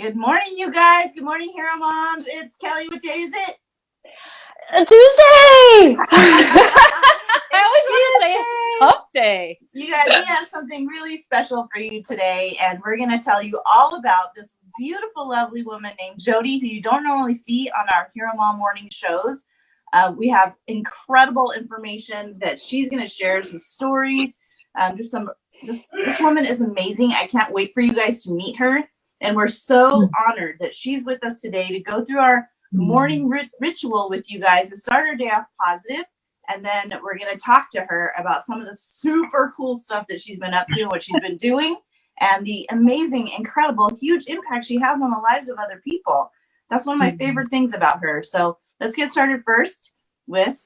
Good morning, you guys. Good morning, Hero Moms. It's Kelly. What day is it? Tuesday! I always want to say hump day. You guys, we have something really special for you today, and we're going to tell you all about this beautiful, lovely woman named Jodi, who you don't normally see on our Hero Mom morning shows. We have incredible information that she's going to share, some stories. This woman is amazing. I can't wait for you guys to meet her. And we're so honored that she's with us today to go through our morning ritual with you guys to start our day off positive. And then we're going to talk to her about some of the super cool stuff that she's been up to and what she's been doing and the amazing, incredible, huge impact she has on the lives of other people. That's one of my favorite things about her. So let's get started first with...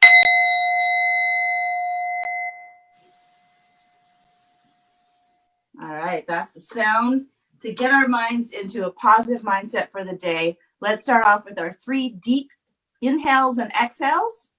All right, that's the sound to get our minds into a positive mindset for the day. Let's start off with our 3 deep inhales and exhales.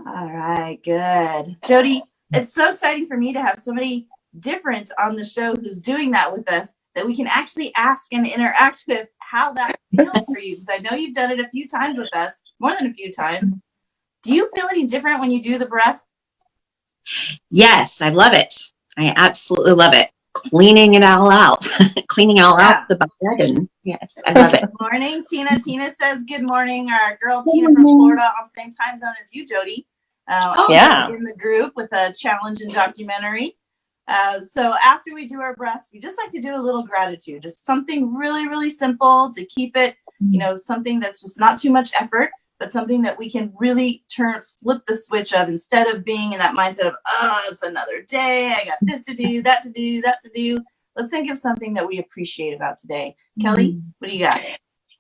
All right, good. Jodi, it's so exciting for me to have somebody different on the show who's doing that with us, that we can actually ask and interact with how that feels for you. Because I know you've done it a few times with us, more than a few times. Do you feel any different when you do the breath? Yes, I love it. I absolutely love it. Cleaning it all out. Cleaning all out the bed. And yes, I love it. Good morning, Tina. Tina says good morning. Our girl Tina from Florida, on the same time zone as you, Jodi. In the group with a challenge and documentary. So after we do our breaths, we just like to do a little gratitude, just something really, really simple to keep it, something that's just not too much effort, but something that we can really flip the switch of, instead of being in that mindset of, oh, it's another day. I got this to do, that to do, that to do. Let's think of something that we appreciate about today. Kelly, what do you got?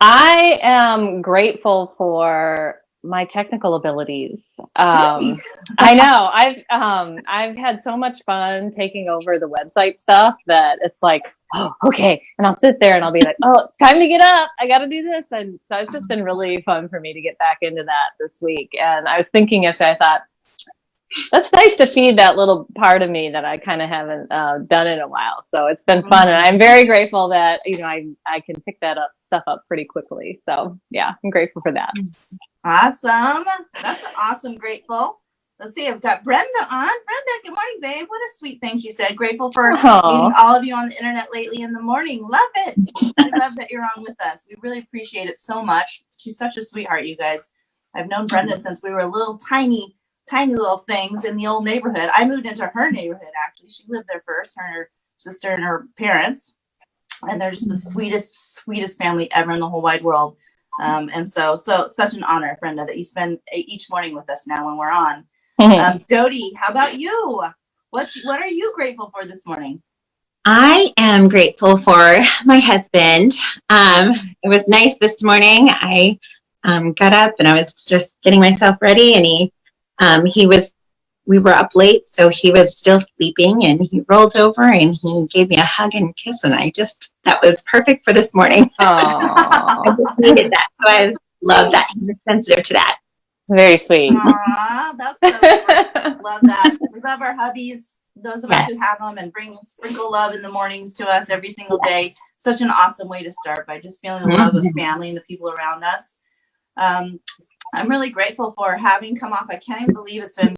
I am grateful for my technical abilities. Really? I know I've had so much fun taking over the website stuff that it's like, oh, okay. And I'll sit there and I'll be like, oh, it's time to get up. I got to do this. And so it's just been really fun for me to get back into that this week. And I was thinking yesterday, I thought, that's nice to feed that little part of me that I kind of haven't done in a while. So it's been fun. And I'm very grateful that, I can pick that stuff up pretty quickly. So yeah, I'm grateful for that. Awesome. That's awesome. Grateful. Let's see. I've got Brenda on. Brenda, good morning, babe. What a sweet thing she said. Grateful for meeting all of you on the internet lately in the morning. Love it. I love that you're on with us. We really appreciate it so much. She's such a sweetheart, you guys. I've known Brenda since we were little tiny little things in the old neighborhood. I moved into her neighborhood, actually. She lived there first, her and her sister and her parents. And they're just the sweetest family ever in the whole wide world. And so such an honor, Brenda, that you spend each morning with us now when we're on. Jodi, how about you? What are you grateful for this morning? I am grateful for my husband. It was nice this morning. I got up and I was just getting myself ready, and we were up late, so he was still sleeping, and he rolled over and he gave me a hug and kiss, and that was perfect for this morning. I just needed that. So I love that. He was sensitive to that. Very sweet. Aww, that's so cool. Love that. We love our hubbies, those of us who have them, and sprinkle love in the mornings to us every single day. Such an awesome way to start, by just feeling the love of family and the people around us. I'm really grateful for having come off. I can't even believe it's been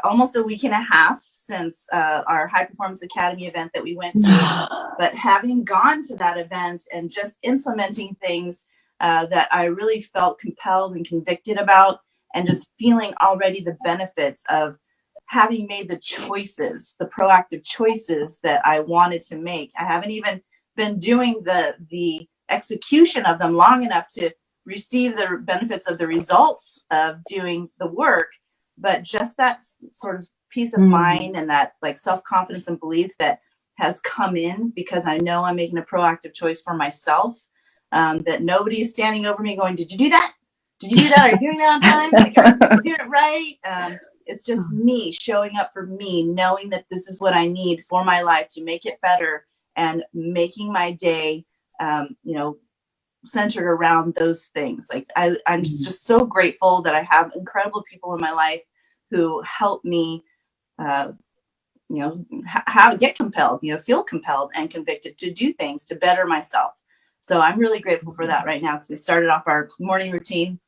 almost a week and a half since our High Performance Academy event that we went to. But having gone to that event and just implementing things that I really felt compelled and convicted about, and just feeling already the benefits of having made the choices, the proactive choices that I wanted to make. I haven't even been doing the execution of them long enough to receive the benefits of the results of doing the work, but just that sort of peace of mind and that like self-confidence and belief that has come in because I know I'm making a proactive choice for myself, that nobody's standing over me going, did you do that? Did you do that? Are you doing that on time? Like, are you doing it right? It's just me showing up for me, knowing that this is what I need for my life to make it better, and making my day, centered around those things. Like I'm just so grateful that I have incredible people in my life who help me, get compelled, feel compelled and convicted to do things to better myself. So I'm really grateful for that right now, because we started off our morning routine.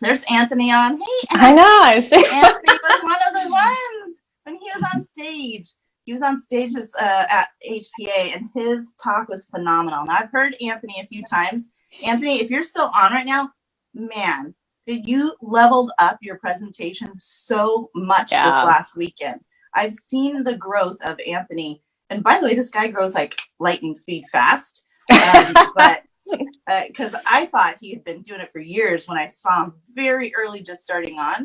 There's Anthony on. Hey, I know. I see. Anthony was one of the ones when he was on stage. He was on stage at HPA, and his talk was phenomenal. And I've heard Anthony a few times. Anthony, if you're still on right now, man, did you leveled up your presentation so much this last weekend. I've seen the growth of Anthony. And by the way, this guy grows like lightning speed fast. But because I thought he had been doing it for years when I saw him very early, just starting out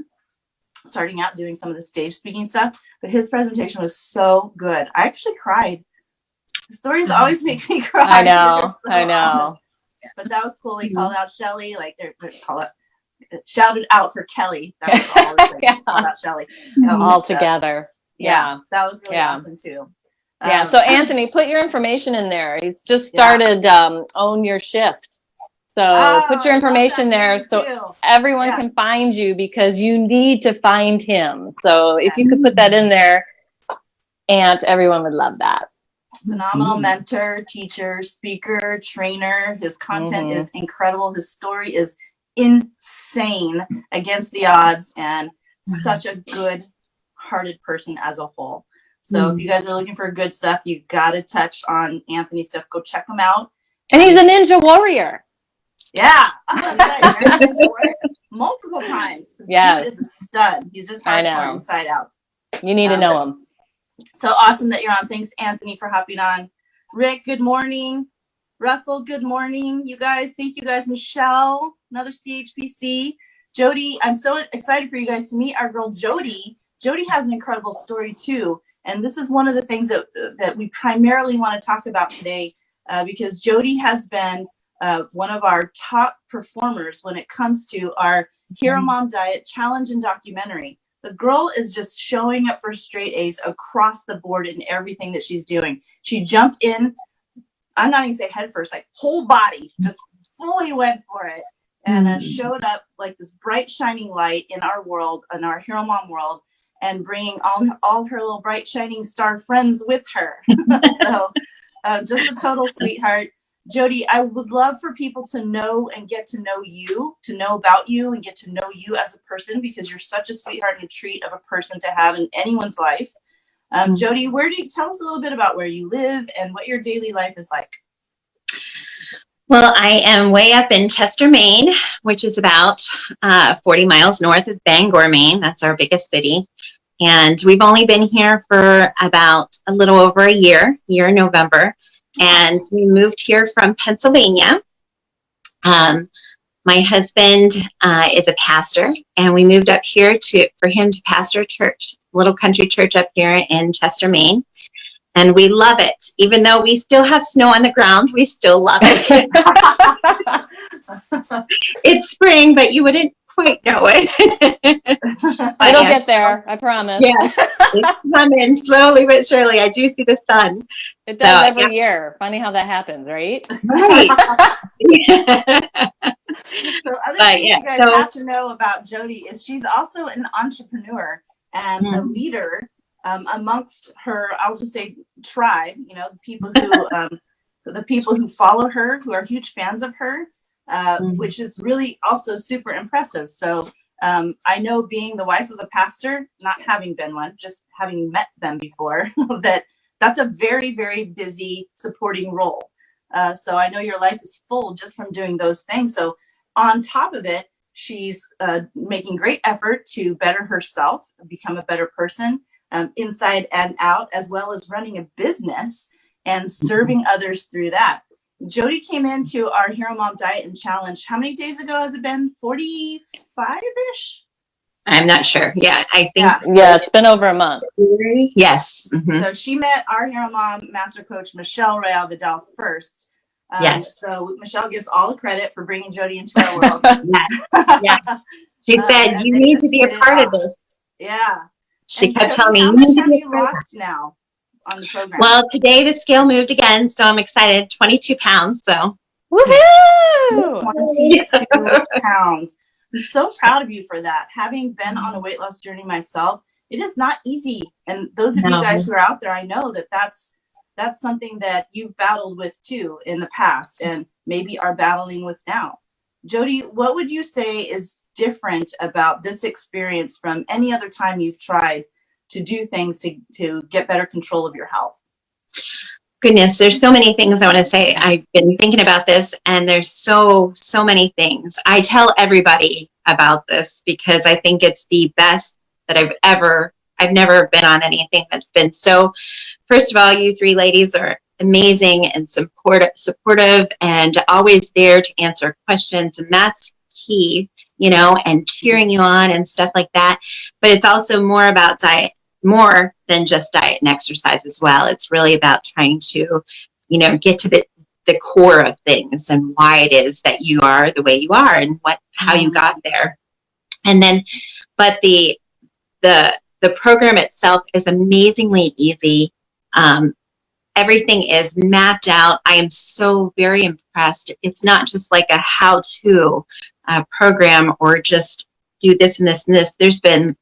doing some of the stage speaking stuff. But his presentation was so good. I actually cried. The stories always make me cry. I know. I know. Awesome. But that was cool. He called out Shelly, shouted out for Kelly. That was all. Called out Shelly. All together. Yeah, that was really awesome too. So Anthony, put your information in there. He's just started Own Your Shift. So put your information there so everyone can find you, because you need to find him. So if you could put that in there, everyone would love that. Phenomenal mentor, teacher, speaker, trainer. His content is incredible. His story is insane against the odds, and such a good-hearted person as a whole. So if you guys are looking for good stuff, you got to touch on Anthony's stuff. Go check him out. And he's a ninja warrior. Yeah. Multiple times. Yeah. He is a stud. He's just hardcore inside out. You need to know him. So awesome that you're on. Thanks, Anthony, for hopping on. Rick, good morning. Russell, good morning. You guys, thank you guys. Michelle, another CHPC. Jodi, I'm so excited for you guys to meet our girl, Jodi. Jodi has an incredible story too. And this is one of the things that we primarily want to talk about today, because Jodi has been one of our top performers when it comes to our HEROMOM Diet Challenge and documentary. The girl is just showing up for straight A's across the board in everything that she's doing. She jumped in, I'm not even say head first, like whole body, just fully went for it, and showed up like this bright shining light in our world, in our HEROMOM world, and bringing all her little bright shining star friends with her. So just a total sweetheart. Jodi, I would love for people to know and get to know you, to know about you and get to know you as a person, because you're such a sweetheart and a treat of a person to have in anyone's life. Jodi, tell us a little bit about where you live and what your daily life is like? Well, I am way up in Chester, Maine, which is about 40 miles north of Bangor, Maine. That's our biggest city. And we've only been here for about a little over a year in November. And we moved here from Pennsylvania. My husband is a pastor, and we moved up here for him to pastor a church, a little country church up here in Chester, Maine. And we love it. Even though we still have snow on the ground, we still love it. It's spring, but you wouldn't quite know it. It'll get there, I promise. Yeah, it's coming slowly but surely. I do see the sun. It does every year. Funny how that happens, right? Right. So other things you guys have to know about Jodi is she's also an entrepreneur and a leader amongst her, I'll just say, tribe. The people who follow her, who are huge fans of her, which is really also super impressive. So I know, being the wife of a pastor, not having been one, just having met them before, that's a very, very busy supporting role. So I know your life is full just from doing those things. So on top of it, she's making great effort to better herself, become a better person, inside and out, as well as running a business and serving others through that. Jodi came into our HEROMOM Diet and Challenge. How many days ago has it been? 45-ish? I'm not sure. Yeah, I think. Yeah, it's been over a month. Yes. Mm-hmm. So she met our HEROMOM master coach, Michelle Real Vidal, first. Yes. So Michelle gets all the credit for bringing Jodi into our world. Yeah. She said, you need to be a part of this. Yeah. She kept telling me, how much have you lost now on the program? Well, today the scale moved again, so I'm excited. 22 pounds. So Woohoo! 22 pounds. I'm so proud of you for that. Having been on a weight loss journey myself, it is not easy. And those of you guys who are out there, I know that that's something that you've battled with too in the past and maybe are battling with now. Jodi, what would you say is different about this experience from any other time you've tried to do things to get better control of your health? Goodness, there's so many things I want to say. I've been thinking about this, and there's so many things. I tell everybody about this because I think it's the best that I've never been on anything that's been so. First of all, you three ladies are amazing and supportive and always there to answer questions, and that's key, and cheering you on and stuff like that. But it's also more about diet, more than just diet and exercise as well. It's really about trying to, get to the core of things and why it is that you are the way you are and how you got there. And then, but the program itself is amazingly easy. Everything is mapped out. I am so very impressed. It's not just like a how-to program or just do this and this and this. There's been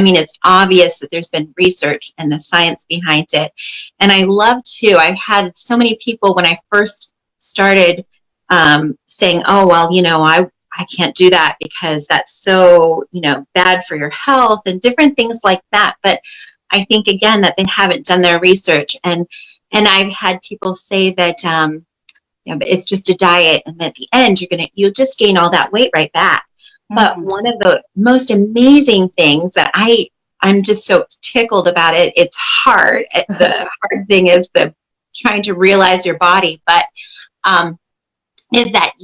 it's obvious that there's been research and the science behind it. And I love too, I've had so many people when I first started saying, oh, well, I can't do that because that's so, bad for your health and different things like that. But I think again that they haven't done their research. And I've had people say that but it's just a diet, and at the end you'll just gain all that weight right back. But one of the most amazing things that I'm just so tickled about it. It's hard. The hard thing is the trying to realize your body, but is that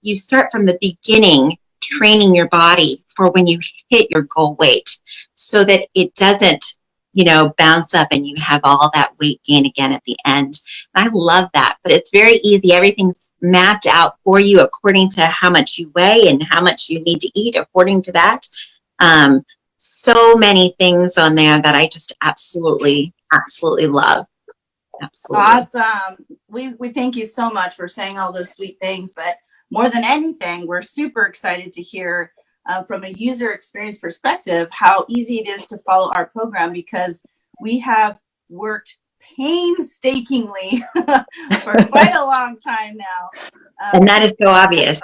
you start from the beginning training your body for when you hit your goal weight, so that it doesn't bounce up and you have all that weight gain again at the end. And I love that, but it's very easy. Everything's mapped out for you according to how much you weigh and how much you need to eat according to that. So many things on there that I just absolutely love. Absolutely. Awesome. We thank you so much for saying all those sweet things, but more than anything, we're super excited to hear from a user experience perspective how easy it is to follow our program, because we have worked painstakingly for quite a long time now. And that is so obvious.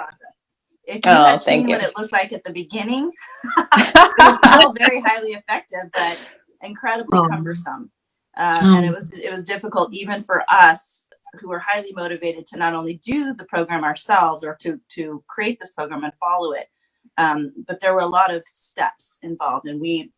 If you had seen what it looked like at the beginning, it was still very highly effective, but incredibly cumbersome. And it was difficult even for us who were highly motivated to not only do the program ourselves or to create this program and follow it, but there were a lot of steps involved, and we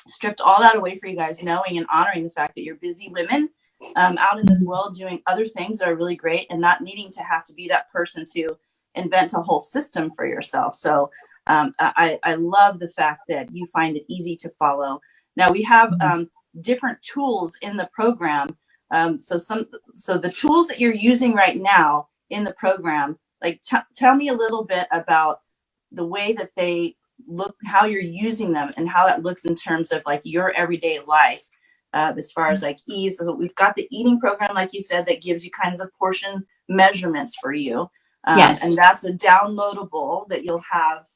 stripped all that away for you guys, knowing and honoring the fact that you're busy women out in this world doing other things that are really great and not needing to have to be that person to invent a whole system for yourself. So I love the fact that you find it easy to follow. Now we have different tools in the program. So the tools that you're using right now in the program, tell me a little bit about the way that they look, how you're using them, and how that looks in terms of your everyday life, as far as ease. So we've got the eating program, like you said, that gives you kind of the portion measurements for you. Yes. And that's a downloadable that you'll have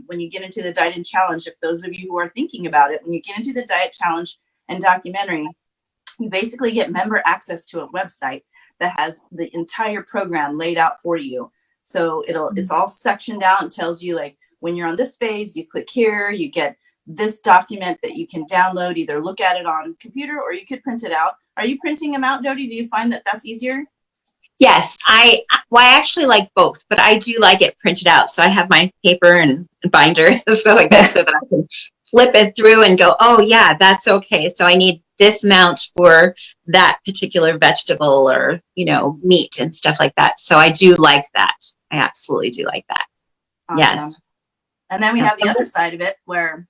when you get into the diet and challenge. If those of you who are thinking about it, when you get into the diet challenge and documentary, you basically get member access to a website that has the entire program laid out for you. So it's all sectioned out and tells you when you're on this phase, you click here, you get this document that you can download, either look at it on computer or you could print it out. Are you printing them out, Jodi? Do you find that that's easier? Yes, I actually like both, but I do like it printed out. So I have my paper and binder so that I can flip it through and go, oh yeah, that's okay. So I need this amount for that particular vegetable or, meat and stuff like that. So I do like that. I absolutely do like that. Awesome. Yes. And then we have the other side of it where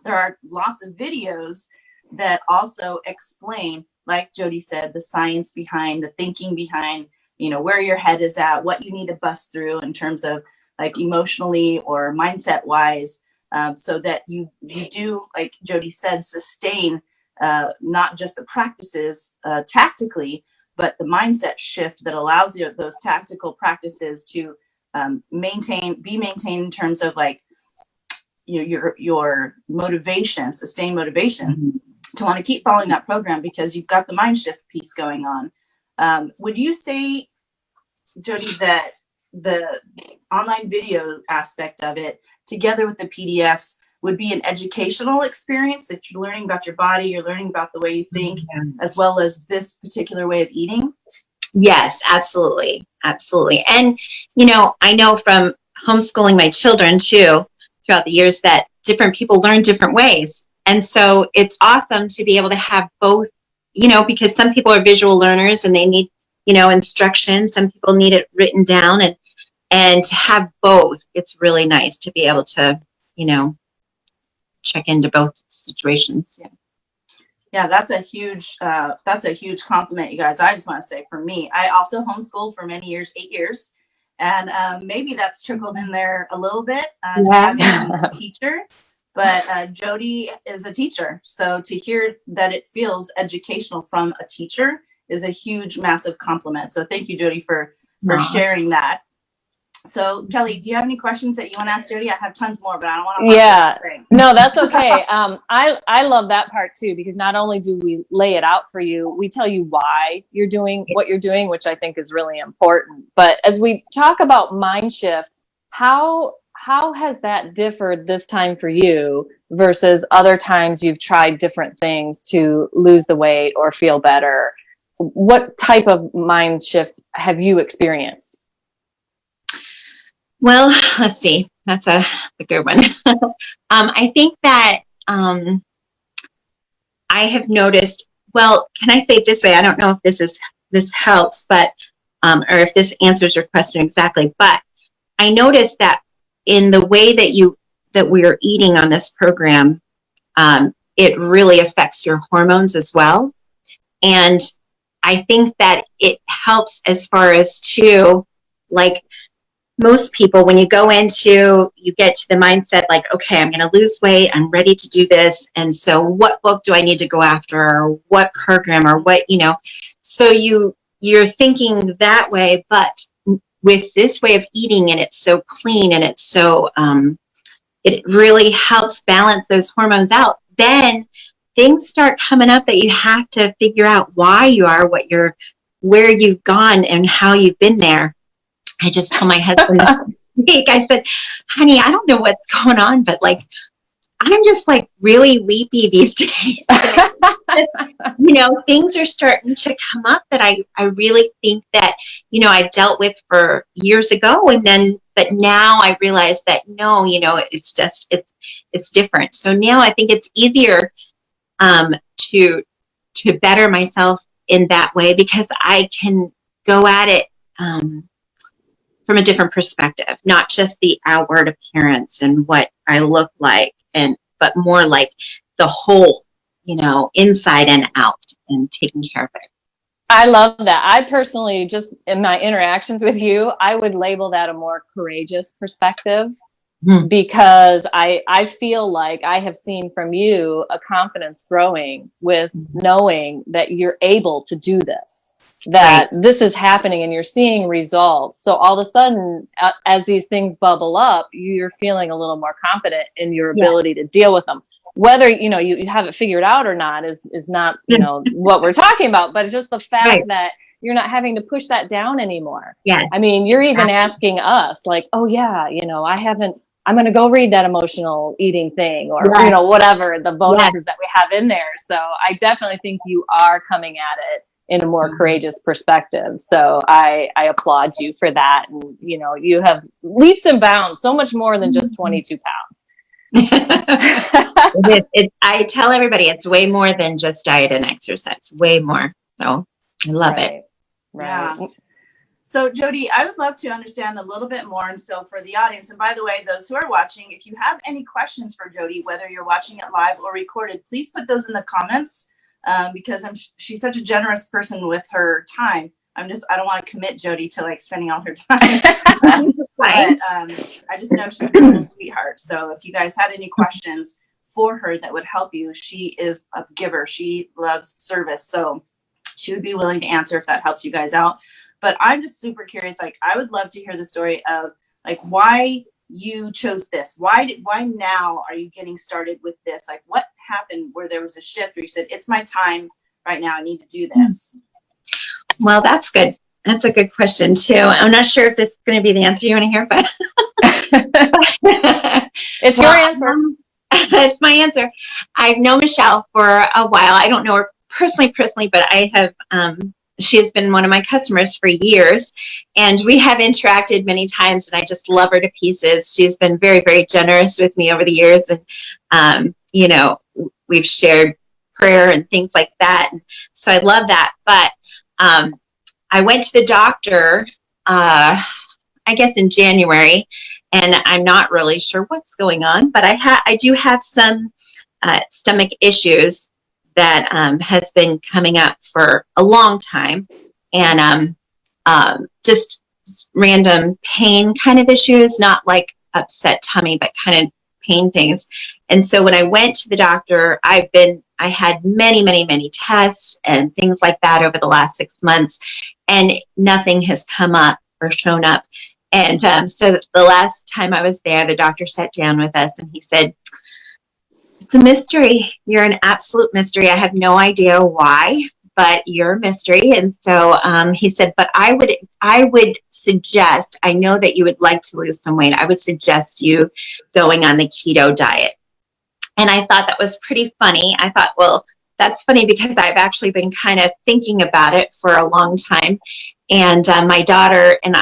there are lots of videos that also explain, like Jodi said, the science behind, the thinking behind, where your head is at, what you need to bust through in terms of emotionally or mindset wise, so that you do, like Jodi said, sustain not just the practices tactically, but the mindset shift that allows you those tactical practices to be maintained in terms of like your motivation, sustained motivation to want to keep following that program because you've got the mind shift piece going on. Would you say, Jodi, that the online video aspect of it, together with the PDFs, would be an educational experience that you're learning about your body, you're learning about the way you think, as well as this particular way of eating? Yes, absolutely. Absolutely. And, I know from homeschooling my children too, throughout the years, that different people learn different ways. And so it's awesome to be able to have both, because some people are visual learners and they need, instruction. Some people need it written down, and to have both, it's really nice to be able to, check into both situations. Yeah, that's a huge compliment, you guys. I just want to say, for me, I also homeschooled for many years, 8 years, and maybe that's trickled in there a little bit. Just having a teacher, but Jodi is a teacher, so to hear that it feels educational from a teacher is a huge, massive compliment. So thank you, Jodi, for sharing that. So Kelly, do you have any questions that you want to ask Jodi? I have tons more, but I don't want to. Yeah, no, that's okay. I love that part too, because not only do we lay it out for you, we tell you why you're doing what you're doing, which I think is really important. But as we talk about mind shift, how has that differed this time for you versus other times you've tried different things to lose the weight or feel better? What type of mind shift have you experienced? Well, let's see. That's a good one. I think that I have noticed, well, can I say it this way? I don't know if this helps, but or if this answers your question exactly, but I noticed that in the way that we are eating on this program, it really affects your hormones as well. And I think that it helps as far as to, like, most people, when you get to the mindset, like, okay, I'm going to lose weight, I'm ready to do this. And so what book do I need to go after, or what program, or what, so you're thinking that way, but with this way of eating, and it's so clean, and it's so, it really helps balance those hormones out. Then things start coming up that you have to figure out why you are, where you've gone and how you've been there. I just told my husband this week, I said, honey, I don't know what's going on, but like, I'm just like really weepy these days. Things are starting to come up that I really think that, I've dealt with for years ago. But now I realize that no, it's just, it's different. So now I think it's easier to better myself in that way, because I can go at it from a different perspective, not just the outward appearance and what I look like, but more like the whole, inside and out, and taking care of it. I love that. I personally, just in my interactions with you, I would label that a more courageous perspective, because I feel like I have seen from you a confidence growing with knowing that you're able to do this, that this is happening and you're seeing results. So all of a sudden, as these things bubble up, you're feeling a little more confident in your ability to deal with them. Whether, you have it figured out or not is not, what we're talking about, but it's just the fact that you're not having to push that down anymore. Yes. I mean, you're even asking us like, oh yeah, I'm going to go read that emotional eating thing, or, whatever the bonuses that we have in there. So I definitely think you are coming at it in a more courageous perspective. So I applaud you for that. And, you have leaps and bounds, so much more than just 22 pounds. I tell everybody it's way more than just diet and exercise, way more. So I love it. Right. Yeah. So Jodi, I would love to understand a little bit more. And so for the audience, and by the way, those who are watching, if you have any questions for Jodi, whether you're watching it live or recorded, please put those in the comments, because she's such a generous person with her time. I don't want to commit Jodi to like spending all her time. But I just know she's a little sweetheart. So if you guys had any questions for her that would help you, she is a giver. She loves service. So she would be willing to answer if that helps you guys out. But I'm just super curious. Like, I would love to hear the story of like why you chose this. Why now are you getting started with this? Like, what happened where there was a shift where you said, it's my time right now, I need to do this? Well, that's good. That's a good question too. I'm not sure if this is going to be the answer you want to hear, but It's your answer. It's my answer. I've known Michelle for a while. I don't know her personally, but I have, she has been one of my customers for years, and we have interacted many times, and I just love her to pieces. She's been very, very generous with me over the years, and, you know, we've shared prayer and things like that. And so I love that. But I went to the doctor, I guess in January, and I'm not really sure what's going on, but I do have some stomach issues that has been coming up for a long time, and just random pain kind of issues, not like upset tummy, but kind of pain things. And so when I went to the doctor, I had many tests and things like that over the last 6 months, and nothing has come up or shown up. And so the last time I was there, the doctor sat down with us and he said, "It's a mystery. You're an absolute mystery. I have no idea why, but you're a mystery." And so he said, "But I would suggest, I know that you would like to lose some weight. I would suggest you going on the keto diet." And I thought that was pretty funny. I thought, well, that's funny because I've actually been kind of thinking about it for a long time. And my daughter and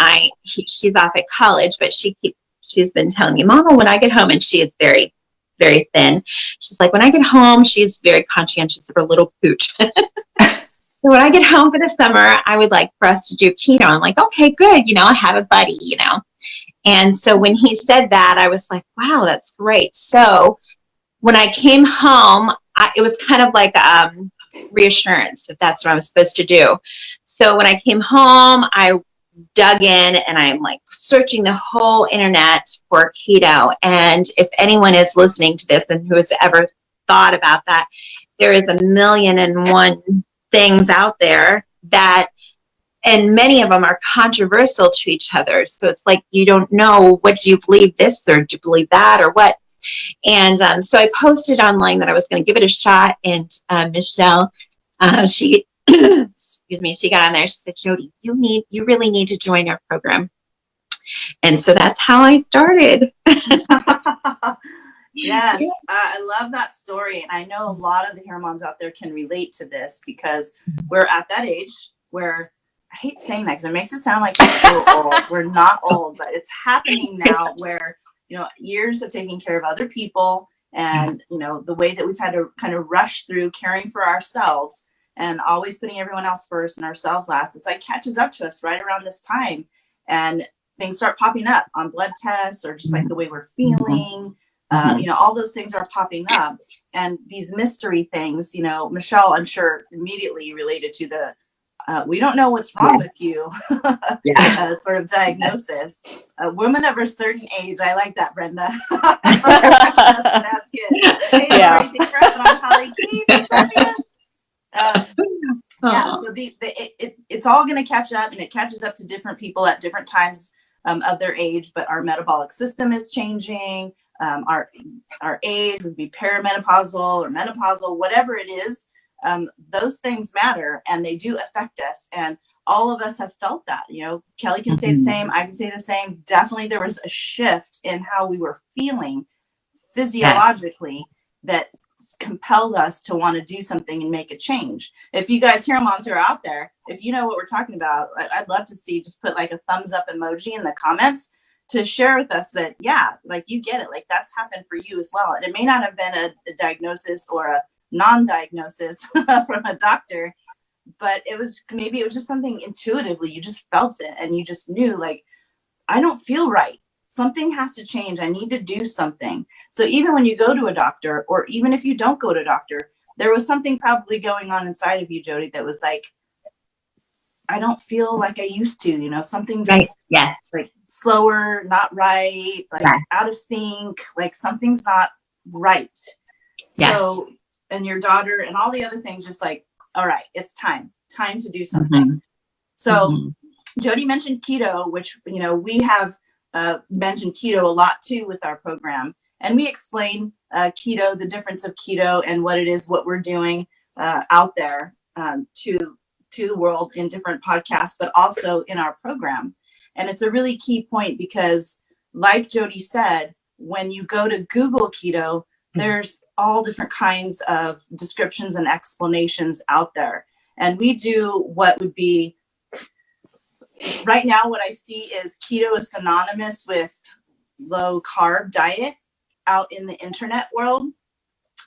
she's off at college, but she's been telling me, "Mama, when I get home," and she is very, very thin. She's like, "When I get home," she's very conscientious of her little pooch. "So when I get home for the summer, I would like for us to do keto." I'm like, "Okay, good. You know, I have a buddy, you know." And so when he said that, I was like, wow, that's great. So when I came home, it was kind of like reassurance that that's what I was supposed to do. So when I came home, I dug in and I'm like searching the whole internet for keto. And if anyone is listening to this and who has ever thought about that, there is 1,000,001 things out there that, and many of them are controversial to each other. So it's like, you don't know, what do you believe, this or do you believe that or what? And so I posted online that I was going to give it a shot. And Michelle, she, excuse me, she got on there. She said, "Jodi, you really need to join our program." And so that's how I started. Yes, I love that story. And I know a lot of the Hero Moms out there can relate to this because we're at that age where, I hate saying that because it makes it sound like we're so old. We're not old, but it's happening now where, you know, years of taking care of other people and, you know, the way that we've had to kind of rush through caring for ourselves and always putting everyone else first and ourselves last. It's like catches up to us right around this time, and things start popping up on blood tests or just like the way we're feeling. You know, all those things are popping up, and these mystery things, you know, Michelle, I'm sure immediately related to the we don't know what's wrong with you sort of diagnosis. A woman of a certain age. I like that, Brenda. That's good. Hey, Yeah. thanks for having on, Holly. Yeah, so it's all going to catch up, and it catches up to different people at different times of their age, but our metabolic system is changing. Our age would be perimenopausal or menopausal, whatever it is. Those things matter, and they do affect us. And all of us have felt that. You know, Kelly can say the same. I can say the same. Definitely there was a shift in how we were feeling physiologically that compelled us to want to do something and make a change. If you guys, Hero Moms who are out there, if you know what we're talking about, I'd love to see, just put like a thumbs up emoji in the comments to share with us that, yeah, like you get it. Like that's happened for you as well. And it may not have been a diagnosis or a non-diagnosis from a doctor, but maybe it was just something intuitively, you just felt it and you just knew, like, I don't feel right. Something has to change. I need to do something. So even when you go to a doctor, or even if you don't go to a doctor, there was something probably going on inside of you, Jodi, that was like, I don't feel like I used to, you know, something just like slower, not right, like out of sync, like something's not right. So, and your daughter and all the other things, just like, all right, it's time time to do something. So Jodi mentioned keto, which, you know, we have mentioned keto a lot too with our program. And we explain keto, the difference of keto and what it is, what we're doing out there to the world in different podcasts, but also in our program. And it's a really key point because, like Jodi said, when you go to Google keto, there's all different kinds of descriptions and explanations out there. And we do what would be, right now, what I see is keto is synonymous with low carb diet out in the internet world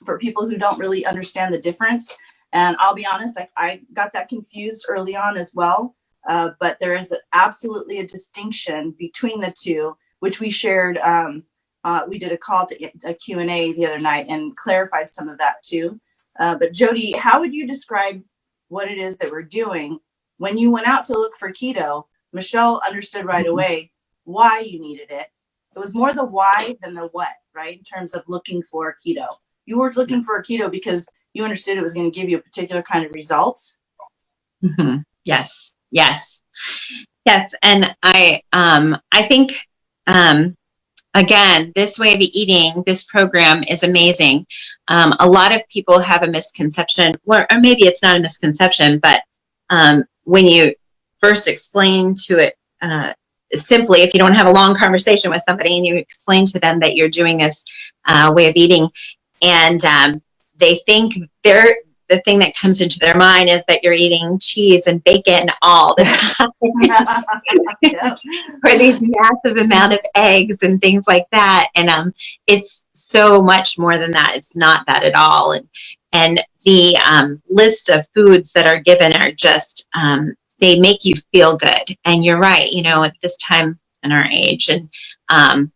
for people who don't really understand the difference. And I'll be honest, I got that confused early on as well. But there is absolutely a distinction between the two, which we shared. We did a call to a Q&A the other night and clarified some of that too. But Jodi, how would you describe what it is that we're doing? When you went out to look for keto, Michelle understood right away why you needed it. It was more the why than the what, right? In terms of looking for keto. You were looking for a keto because you understood it was going to give you a particular kind of results. Yes. And I think, again, this way of eating, this program is amazing. A lot of people have a misconception, or maybe it's not a misconception, but when you first explain to it simply, if you don't have a long conversation with somebody and you explain to them that you're doing this way of eating, and they think the thing that comes into their mind is that you're eating cheese and bacon all the time. Or these massive amount of eggs and things like that. And it's so much more than that. It's not that at all. And the list of foods that are given are just, they make you feel good. And you're right, you know, at this time in our age. And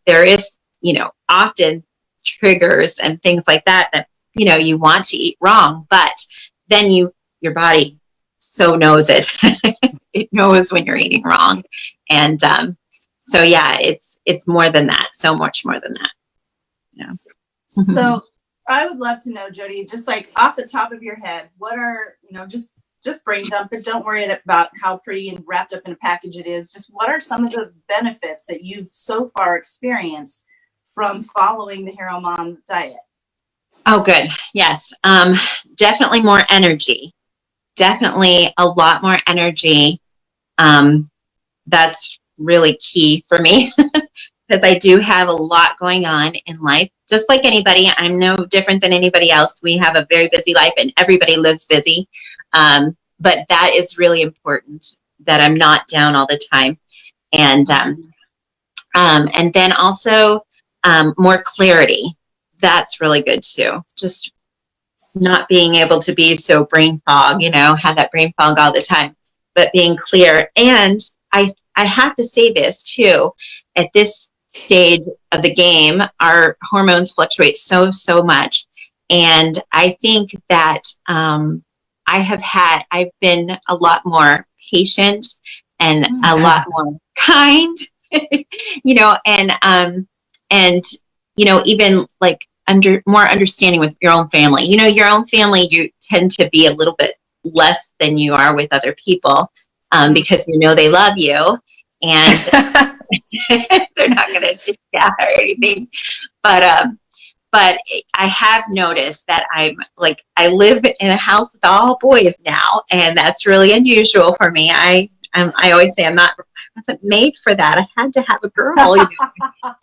there is, you know, often triggers and things like that, you know, you want to eat wrong, but then your body so knows it. It knows when you're eating wrong. And so, yeah, it's more than that. So much more than that. Yeah. So I would love to know, Jodi, just like off the top of your head, what are, you know, just brain dump it. Don't worry about how pretty and wrapped up in a package it is. Just what are some of the benefits that you've so far experienced from following the HEROMOM diet? Oh, good. Yes. Definitely more energy. Definitely a lot more energy. That's really key for me because I do have a lot going on in life. Just like anybody, I'm no different than anybody else. We have a very busy life and everybody lives busy. But that is really important that I'm not down all the time. And then also more clarity. That's really good too. Just not being able to be so brain fog, you know, have that brain fog all the time, but being clear. And I have to say this too, at this stage of the game, our hormones fluctuate so much. And I think that I've been a lot more patient and a lot more kind, you know, and, you know, even like more understanding with your own family. You know, your own family, you tend to be a little bit less than you are with other people because you know they love you and they're not going to do that or anything. But I have noticed that I live in a house with all boys now, and that's really unusual for me. I always say I wasn't made for that. I had to have a girl. You know?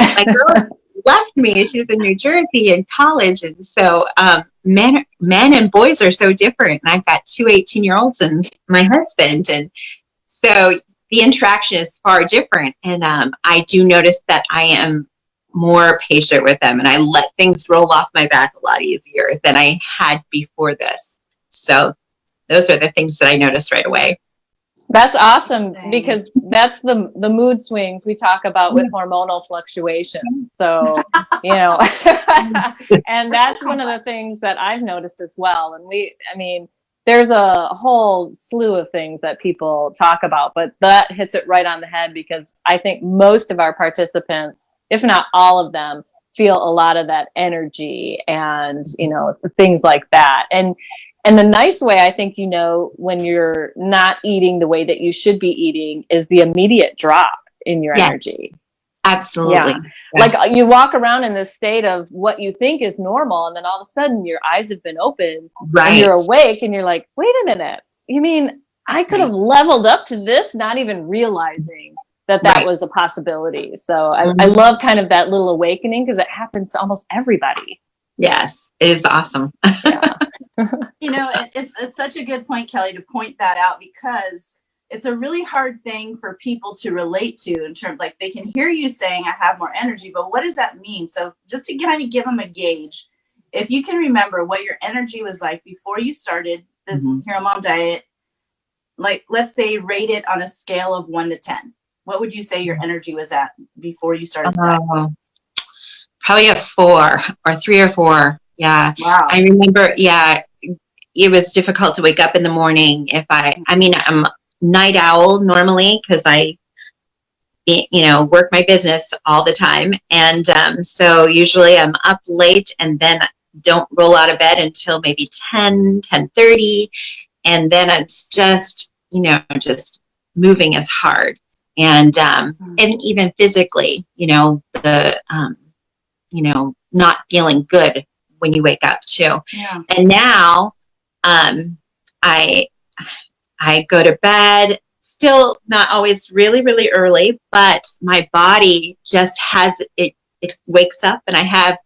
My girl left me. She's in New Jersey in college, and so men and boys are so different. And I've got two 18-year-olds and my husband, and so the interaction is far different. And I do notice that I am more patient with them, and I let things roll off my back a lot easier than I had before this. So those are the things that I noticed right away. That's awesome, because that's the mood swings we talk about with hormonal fluctuations. So, you know, and that's one of the things that I've noticed as well. And there's a whole slew of things that people talk about, but that hits it right on the head, because I think most of our participants, if not all of them, feel a lot of that energy and, you know, things like that. And And the nice way, I think, when you're not eating the way that you should be eating is the immediate drop in your energy. Absolutely. Yeah. Like you walk around in this state of what you think is normal, and then all of a sudden your eyes have been opened and you're awake and you're like, wait a minute. You mean I could have leveled up to this, not even realizing that was a possibility. So I love kind of that little awakening because it happens to almost everybody. Yes, it is awesome. Yeah. It's such a good point, Kelly, to point that out, because it's a really hard thing for people to relate to in terms, like, they can hear you saying I have more energy, but what does that mean? So just to kind of give them a gauge, if you can remember what your energy was like before you started this HEROMOM diet, like, let's say rate it on a scale of 1 to 10. What would you say your energy was at before you started the diet? Probably a 4 or 3 or 4. Yeah. Wow. I remember, it was difficult to wake up in the morning. I'm a night owl normally because I, work my business all the time. And so usually I'm up late and then don't roll out of bed until maybe 10:30. And then it's just, just moving as hard. And even physically, not feeling good when you wake up too. Yeah. And now I go to bed, still not always really, really early, but my body just has it wakes up, and I'm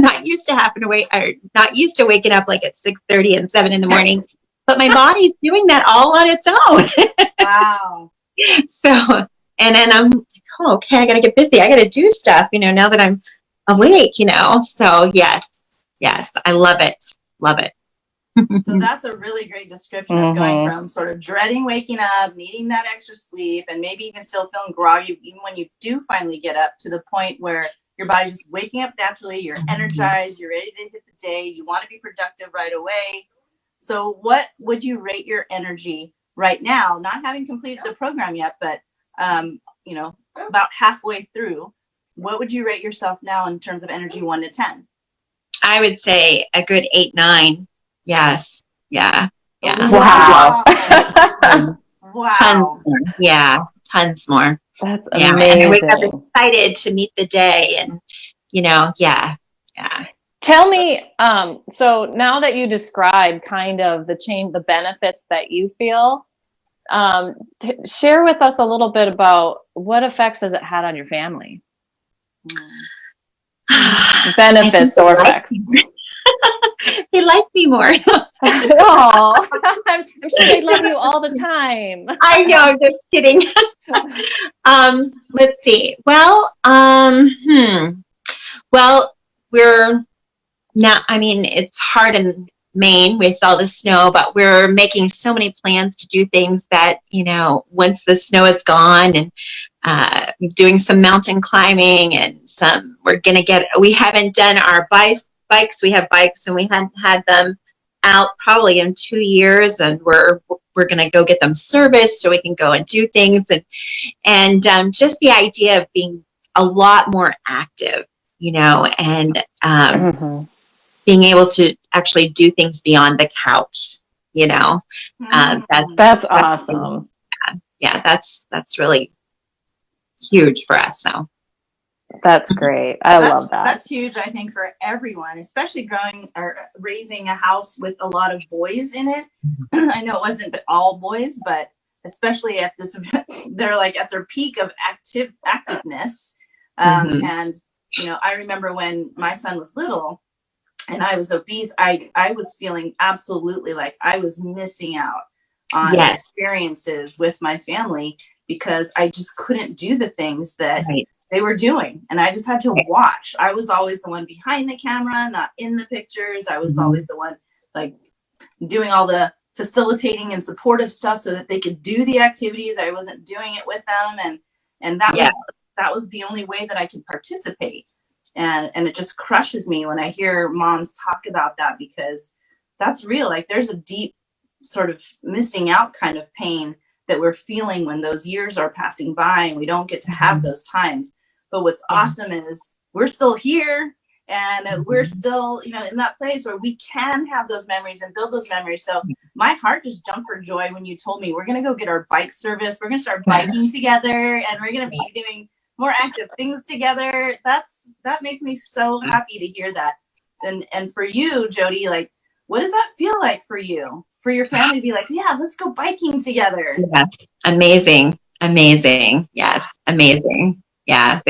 not used to waking up like at 6:30 and 7 in the morning, but my body's doing that all on its own. Wow. So, and then I'm like, oh, okay, I got to get busy. I got to do stuff, now that I'm awake, So yes, I love it. Love it. So that's a really great description of going from sort of dreading waking up, needing that extra sleep, and maybe even still feeling groggy even when you do finally get up, to the point where your body's just waking up naturally, you're energized, you're ready to hit the day, you want to be productive right away. So what would you rate your energy right now, not having completed the program yet, but about halfway through? What would you rate yourself now in terms of energy, 1 to 10? I would say a good 8, 9. Yes. Yeah. Wow. Wow. Tons more. Yeah. Tons more. That's amazing. amazing. And I wake up excited to meet the day, and yeah. Tell me, so now that you described kind of the benefits that you feel, share with us a little bit about what effects has it had on your family? Benefits or effects? They like me more. Oh, I'm sure they love you all the time. I know, I'm just kidding. Let's see. Well, we're now, it's hard in Maine with all the snow, but we're making so many plans to do things that, once the snow is gone, and doing some mountain climbing, and we haven't done our bikes. We have bikes, and we hadn't had them out probably in 2 years, and we're going to go get them serviced so we can go and do things. And just the idea of being a lot more active, and being able to actually do things beyond the couch, that's awesome. Yeah, that's really huge for us. So that's great. I love that. That's huge, I think, for everyone, especially growing or raising a house with a lot of boys in it. I know it wasn't all boys, but especially at this, they're like at their peak of activeness. And, I remember when my son was little and I was obese, I was feeling absolutely like I was missing out on experiences with my family, because I just couldn't do the things that they were doing. And I just had to watch. I was always the one behind the camera, not in the pictures. I was always the one like doing all the facilitating and supportive stuff so that they could do the activities. I wasn't doing it with them. And that was the only way that I could participate. And it just crushes me when I hear moms talk about that, because that's real. Like, there's a deep sort of missing out kind of pain that we're feeling when those years are passing by and we don't get to have those times. But what's awesome is we're still here And we're still, you know, in that place where we can have those memories and build those memories. So my heart just jumped for joy when you told me we're going to go get our bike service. We're going to start biking together, and we're going to be doing more active things together. That makes me so happy to hear that. And for you, Jodi, like, what does that feel like for you, for your family to be like, yeah, let's go biking together? Yeah. Amazing. Yes. Amazing. Yeah.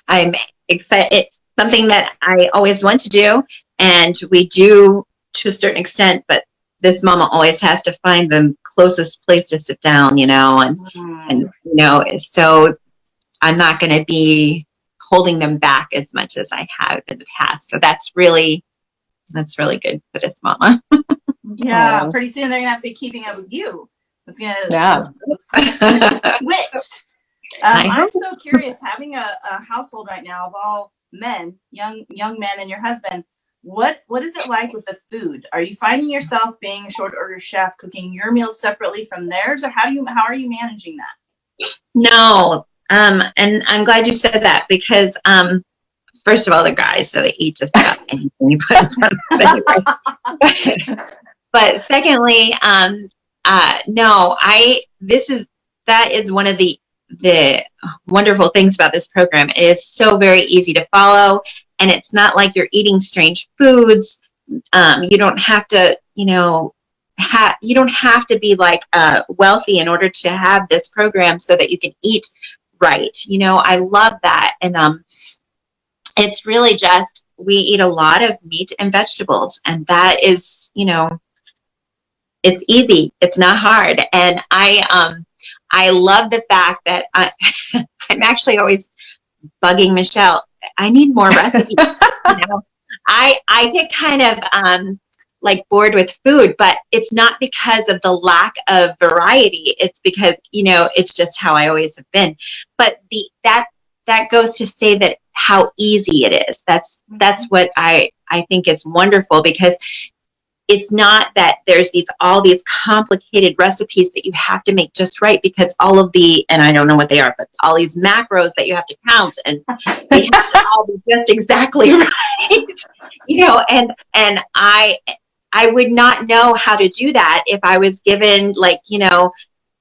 I'm excited. It's something that I always want to do, and we do to a certain extent, but this mama always has to find the closest place to sit down, you know, and you know, so I'm not going to be holding them back as much as I have in the past. So that's really good for this mama. Yeah. Pretty soon they're going to have to be keeping up with you. It's going to switch. I'm so curious, having a household right now of all men, young men, and your husband. What is it like with the food? Are you finding yourself being a short order chef, cooking your meals separately from theirs, or how are you managing that? No. And I'm glad you said that, because first of all, the guys, so they eat just about anything you put in front of them. But secondly, no, that is one of the wonderful things about this program. It is so very easy to follow, and it's not like you're eating strange foods. You don't have to, you know, you don't have to be like wealthy in order to have this program so that you can eat right. You know, I love that. And it's really just, we eat a lot of meat and vegetables, and that is, you know, it's easy. It's not hard. And I love the fact that I'm actually always bugging Michelle. I need more recipes. You know, I get kind of like bored with food, but it's not because of the lack of variety. It's because, you know, it's just how I always have been. But that goes to say that how easy it is. That's what I think is wonderful, because it's not that there's all these complicated recipes that you have to make just right, because all of and I don't know what they are, but all these macros that you have to count, and they have to all be just exactly right. You know, and I would not know how to do that if I was given, like, you know,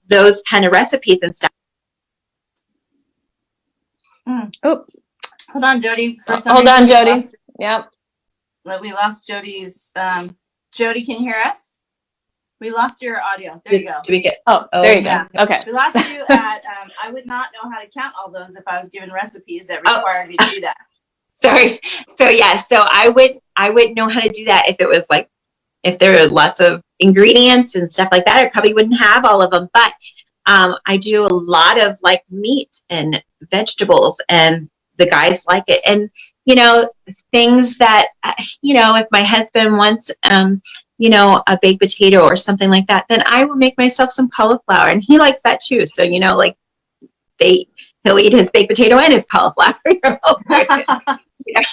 those kind of recipes and stuff. Oh, hold on, Jodi. Hold on, Jodi. Yep. We lost Jodi's. Jodi, can you hear us? We lost your audio. There you go. Do we get? There you go. Okay. We lost you at. I would not know how to count all those if I was given recipes that required you to do that. Sorry. So yeah. So I would know how to do that if it was like, if there were lots of ingredients and stuff like that. I probably wouldn't have all of them, but I do a lot of like meat and vegetables, and the guys like it. And, you know, things that, you know, if my husband wants, you know, a baked potato or something like that, then I will make myself some cauliflower, and he likes that too. So, you know, like he'll eat his baked potato and his cauliflower, you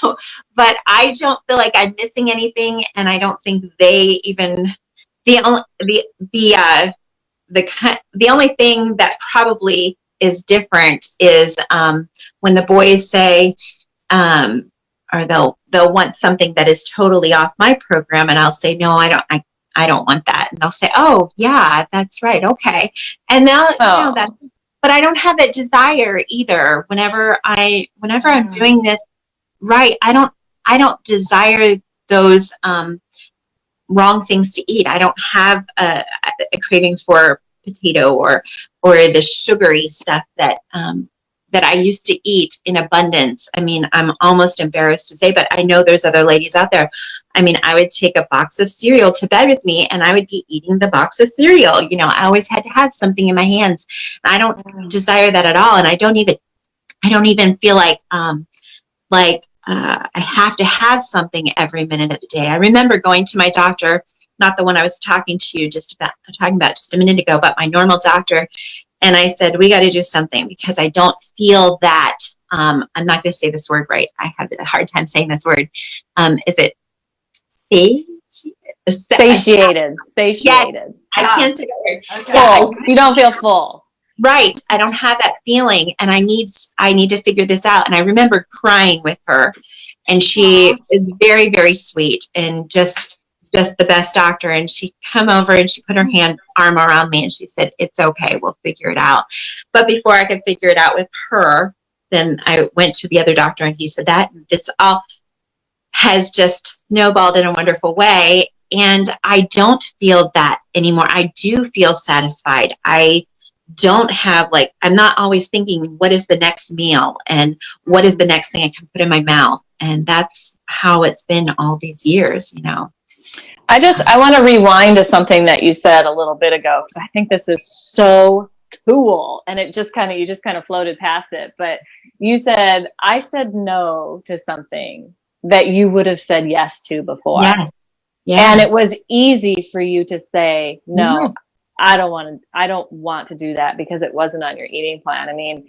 know, but I don't feel like I'm missing anything. And I don't think they even, the only thing that probably is different is when the boys say, or they'll want something that is totally off my program, and I'll say, no, I don't want that. And they'll say, oh yeah, that's right. Okay. And they'll, you know, that, but I don't have that desire either. Whenever I'm doing this right, I don't desire those, wrong things to eat. I don't have a craving for potato or the sugary stuff that I used to eat in abundance. I mean, I'm almost embarrassed to say, but I know there's other ladies out there. I mean, I would take a box of cereal to bed with me, and I would be eating the box of cereal. You know, I always had to have something in my hands. I don't desire that at all, and I don't even feel like I have to have something every minute of the day. I remember going to my doctor, not the one I was talking about just a minute ago, but my normal doctor. And I said, we got to do something, because I don't feel that, I'm not going to say this word right. I have a hard time saying this word. Is it satiated? Yes, I can't say that word. Okay. Full. You don't feel full. Right. I don't have that feeling, and I need to figure this out. And I remember crying with her, And she is very, very sweet and just the best doctor. And she come over and she put her arm around me and she said, "It's okay. We'll figure it out." But before I could figure it out with her, then I went to the other doctor and he said that this all has just snowballed in a wonderful way. And I don't feel that anymore. I do feel satisfied. I don't have I'm not always thinking, what is the next meal and what is the next thing I can put in my mouth? And that's how it's been all these years, I want to rewind to something that you said a little bit ago, because I think this is so cool. And you just kind of floated past it. But you said, I said no to something that you would have said yes to before. Yes. Yeah. And it was easy for you to say, no, I don't want to do that because it wasn't on your eating plan. I mean,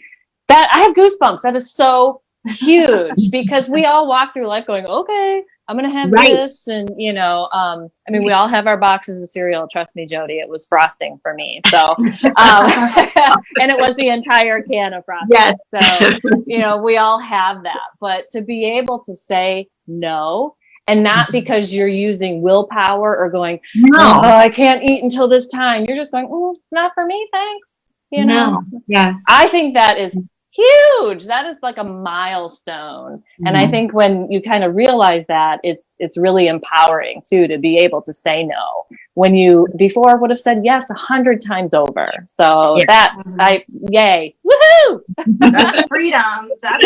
that I have goosebumps. That is so huge because we all walk through life going, okay, I'm going to have this. And, we all have our boxes of cereal. Trust me, Jodi, it was frosting for me. So, and it was the entire can of frosting. Yes. So, we all have that, but to be able to say no, and not because you're using willpower or going, oh, I can't eat until this time. You're just going, not for me, thanks. No. Yeah. I think that is huge. That is like a milestone. And I think when you kind of realize that, it's really empowering too, to be able to say no when you before would have said yes 100 times over. So that's yay. Woohoo! That's freedom. That's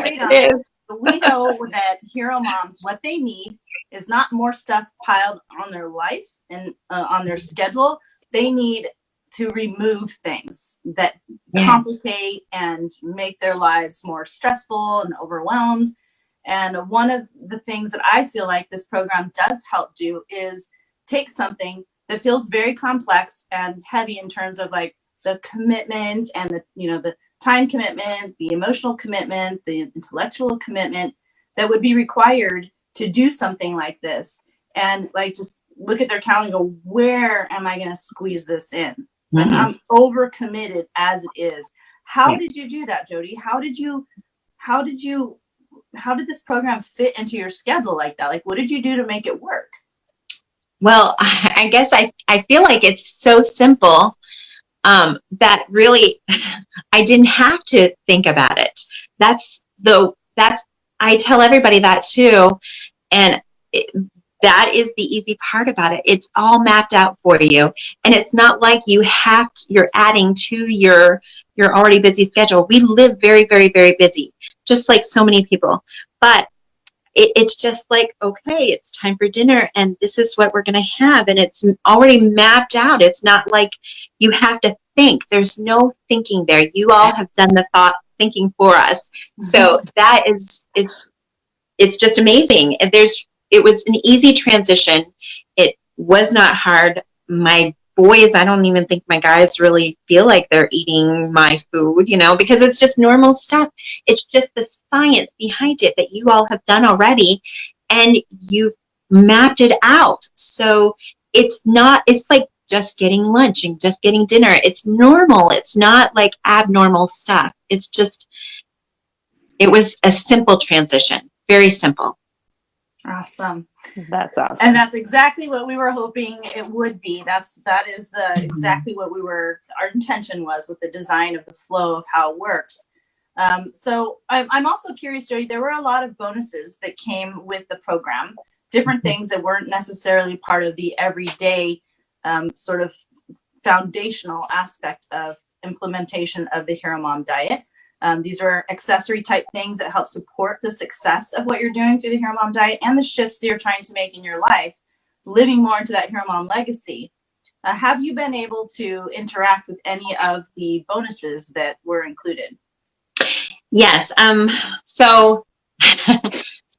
freedom. We know that hero moms, what they need is not more stuff piled on their life and on their schedule. They need to remove things that complicate and make their lives more stressful and overwhelmed. And one of the things that I feel like this program does help do is take something that feels very complex and heavy in terms of the commitment and the time commitment, the emotional commitment, the intellectual commitment that would be required to do something like this. And just look at their calendar and go, where am I going to squeeze this in? I'm overcommitted as it is. How did you do that, Jodi? How did this program fit into your schedule like that? What did you do to make it work? Well, I guess I feel like it's so simple that really I didn't have to think about it. I tell everybody that too. And that is the easy part about it. It's all mapped out for you. And it's not like you're adding to your already busy schedule. We live very, very, very busy, just like so many people. But it's just okay, it's time for dinner and this is what we're going to have. And it's already mapped out. It's not like you have to think. There's no thinking there. You all have done the thinking for us. So that is, it's just amazing. And it was an easy transition. It was not hard. My boys, I don't even think my guys really feel like they're eating my food, because it's just normal stuff. It's just the science behind it that you all have done already and you've mapped it out. So it's like just getting lunch and just getting dinner. It's normal. It's not like abnormal stuff. It was a simple transition, very simple. Awesome. That's awesome. And that's exactly what we were hoping it would be. That is exactly what our intention was with the design of the flow of how it works. So I'm also curious, Jodi, there were a lot of bonuses that came with the program, different things that weren't necessarily part of the everyday sort of foundational aspect of implementation of the Hero Mom diet. These are accessory type things that help support the success of what you're doing through the Hero Mom diet and the shifts that you're trying to make in your life, living more into that Hero Mom legacy. Have you been able to interact with any of the bonuses that were included? Yes. So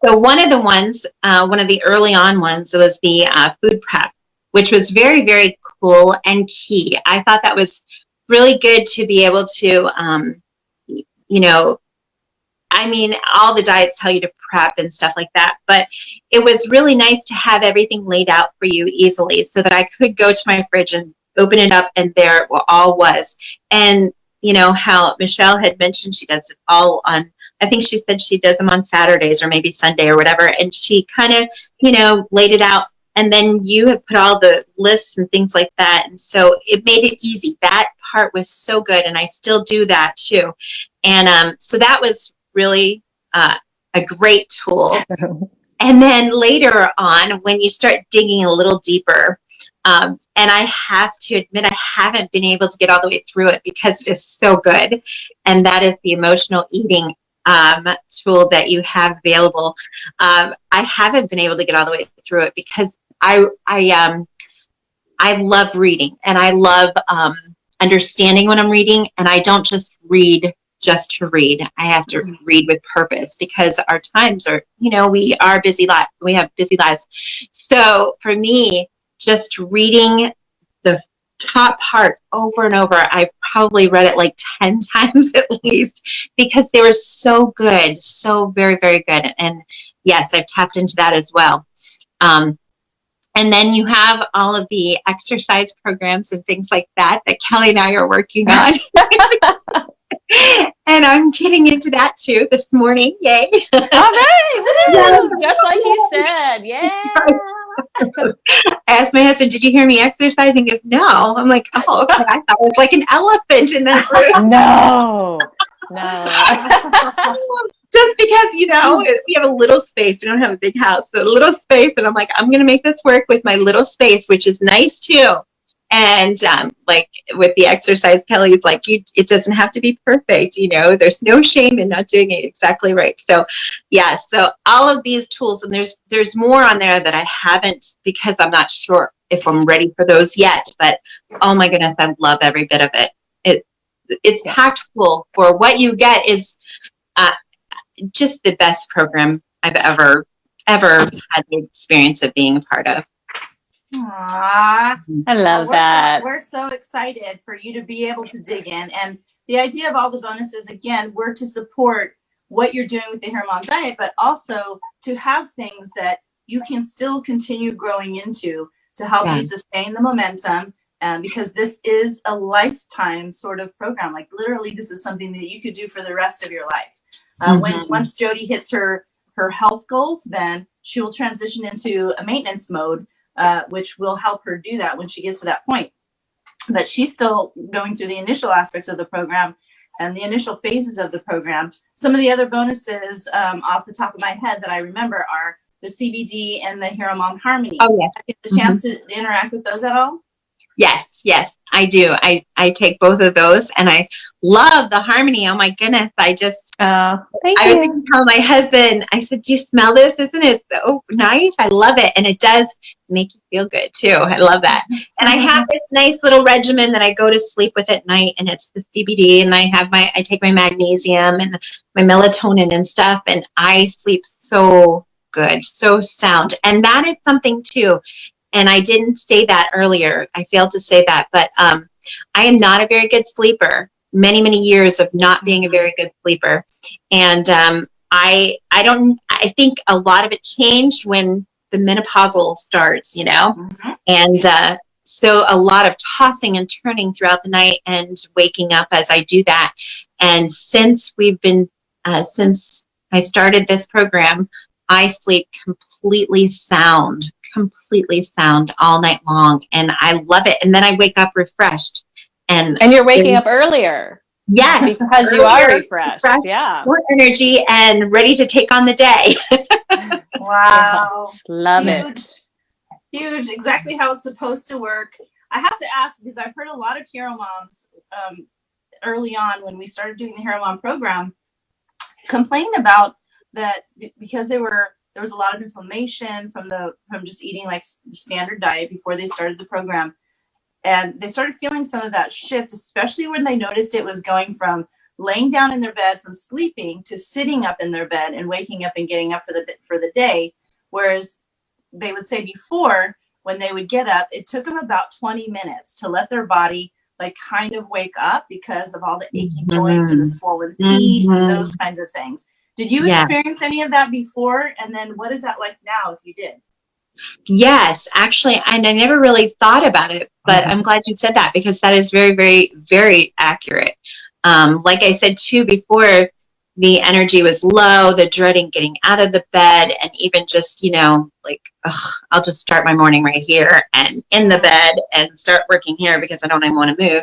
one of the early on ones was the food prep, which was very, very cool and key. I thought that was really good to be able to, all the diets tell you to prep and stuff like that, but it was really nice to have everything laid out for you easily so that I could go to my fridge and open it up and there it all was. And how Michelle had mentioned she does it all on I think she said she does them on Saturdays or maybe Sunday or whatever. And she kind of, laid it out. And then you have put all the lists and things like that. And so it made it easy. That part was so good. And I still do that too. And so that was really a great tool. And then later on, when you start digging a little deeper, and I have to admit, I haven't been able to get all the way through it because it is so good. And that is the emotional eating tool that you have available. I haven't been able to get all the way through it because I love reading, and I love understanding what I'm reading, and I don't just read just to read. I have to read with purpose because our times are, we are busy lives. We have busy lives. So for me, just reading the top part over and over, I've probably read it like 10 times at least because they were so good, so very, very good. And yes, I've tapped into that as well. And then you have all of the exercise programs and things like that Kelly and I are working on. And I'm getting into that too this morning. Yay. All right. Woo! Just like you said. Yeah. I asked my husband, did you hear me exercising? He goes, no. I'm like, oh, okay. I thought it was like an elephant in that room. No. Just because, we have a little space. We don't have a big house, so a little space. And I'm like, I'm going to make this work with my little space, which is nice too. And like with the exercise, Kelly's like, it doesn't have to be perfect. There's no shame in not doing it exactly right. So yeah, so all of these tools, and there's more on there that I haven't, because I'm not sure if I'm ready for those yet, but oh my goodness, I love every bit of it. It's packed full. For what you get is just the best program I've ever had the experience of being a part of. Aww. I love that. We're so excited for you to be able to dig in. And the idea of all the bonuses, again, we're to support what you're doing with the HEROMOM diet, but also to have things that you can still continue growing into to help you sustain the momentum. Because this is a lifetime sort of program. Like literally, this is something that you could do for the rest of your life. Once Jodi hits her health goals, then she will transition into a maintenance mode, which will help her do that when she gets to that point. But she's still going through the initial aspects of the program and the initial phases of the program. Some of the other bonuses off the top of my head that I remember are the CBD and the HEROMOM Harmony. Oh, yeah. Have you had a chance to interact with those at all? Yes, I do. I take both of those, and I love the Harmony. Oh my goodness. I was even telling my husband, I said, do you smell this? Isn't it so nice? I love it. And it does make you feel good too. I love that. And I have this nice little regimen that I go to sleep with at night, and it's the CBD, and I take my magnesium and my melatonin and stuff, and I sleep so good, so sound. And that is something too. And I didn't say that earlier. I failed to say that, but I am not a very good sleeper. Many, many years of not being a very good sleeper. And I think a lot of it changed when the menopausal starts, And so a lot of tossing and turning throughout the night and waking up as I do that. And since since I started this program, I sleep completely sound all night long, and I love it. And then I wake up refreshed. And you're waking up earlier. Yes. Because you are refreshed. Yeah. More energy and ready to take on the day. Wow. Love it. Huge. Exactly how it's supposed to work. I have to ask, because I've heard a lot of HEROMOMs early on when we started doing the HEROMOM program complain about that because there was a lot of inflammation from just eating like standard diet before they started the program. And they started feeling some of that shift, especially when they noticed it was going from laying down in their bed from sleeping to sitting up in their bed and waking up and getting up for the day. Whereas they would say before, when they would get up, it took them about 20 minutes to let their body like kind of wake up because of all the achy joints and the swollen feet and those kinds of things. Did you experience any of that before? And then what is that like now if you did? Yes, actually, and I never really thought about it, but I'm glad you said that because that is very, very, very accurate. Like I said too before, the energy was low, the dreading getting out of the bed, and even just, like, I'll just start my morning right here and in the bed and start working here because I don't even want to move.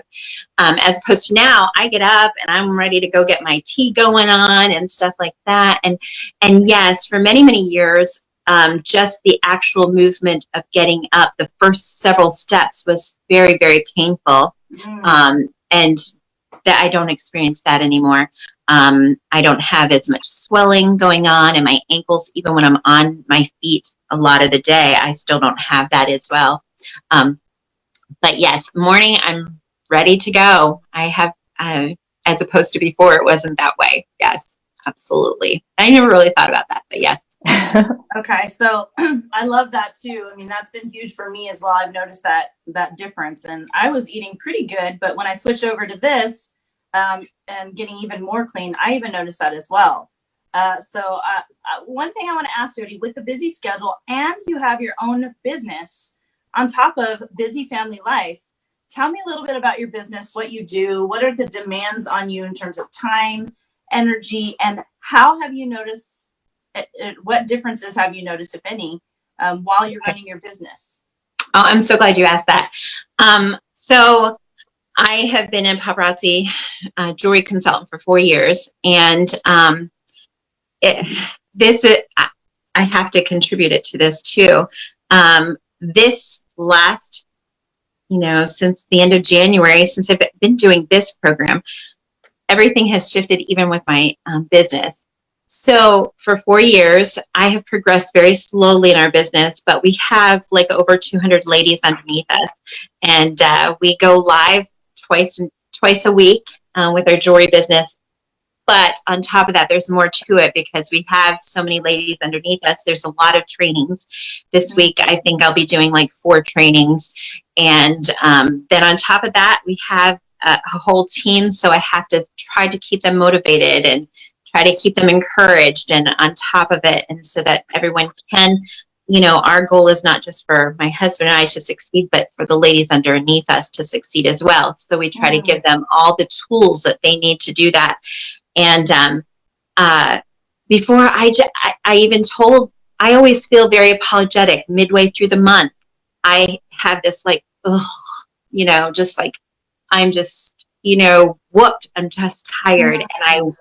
As opposed to now, I get up and I'm ready to go get my tea going on and stuff like that. And yes, for many, many years, just the actual movement of getting up, the first several steps was very, very painful. And that I don't experience that anymore. I don't have as much swelling going on in my ankles. Even when I'm on my feet a lot of the day, I still don't have that as well. But yes, morning, I'm ready to go. I have, as opposed to before, it wasn't that way. Yes, absolutely. I never really thought about that, but yes. Okay, so I love that too. I mean, that's been huge for me as well. I've noticed that difference, and I was eating pretty good, but when I switched over to this and getting even more clean, I even noticed that as well. So one thing I want to ask Jodi, with the busy schedule, and you have your own business on top of busy family life, tell me a little bit about your business, what you do, what are the demands on you in terms of time, energy, and how have you noticed, what differences have you noticed, if any, while you're running your business? Oh, I'm so glad you asked that. So I have been a paparazzi jewelry consultant for 4 years, and I have to contribute it to this too. This last, since the end of January, since I've been doing this program, everything has shifted, even with my business. So for 4 years, I have progressed very slowly in our business, but we have like over 200 ladies underneath us, and we go live twice a week with our jewelry business. But on top of that, there's more to it because we have so many ladies underneath us. There's a lot of trainings. This week, I think I'll be doing like 4 trainings. And then on top of that, we have a whole team. So I have to try to keep them motivated and try to keep them encouraged and on top of it. And so that everyone can, our goal is not just for my husband and I to succeed, but for the ladies underneath us to succeed as well. So we try to give them all the tools that they need to do that. And before I even told, I always feel very apologetic midway through the month. I have this like, just like, I'm just, whooped. I'm just tired. And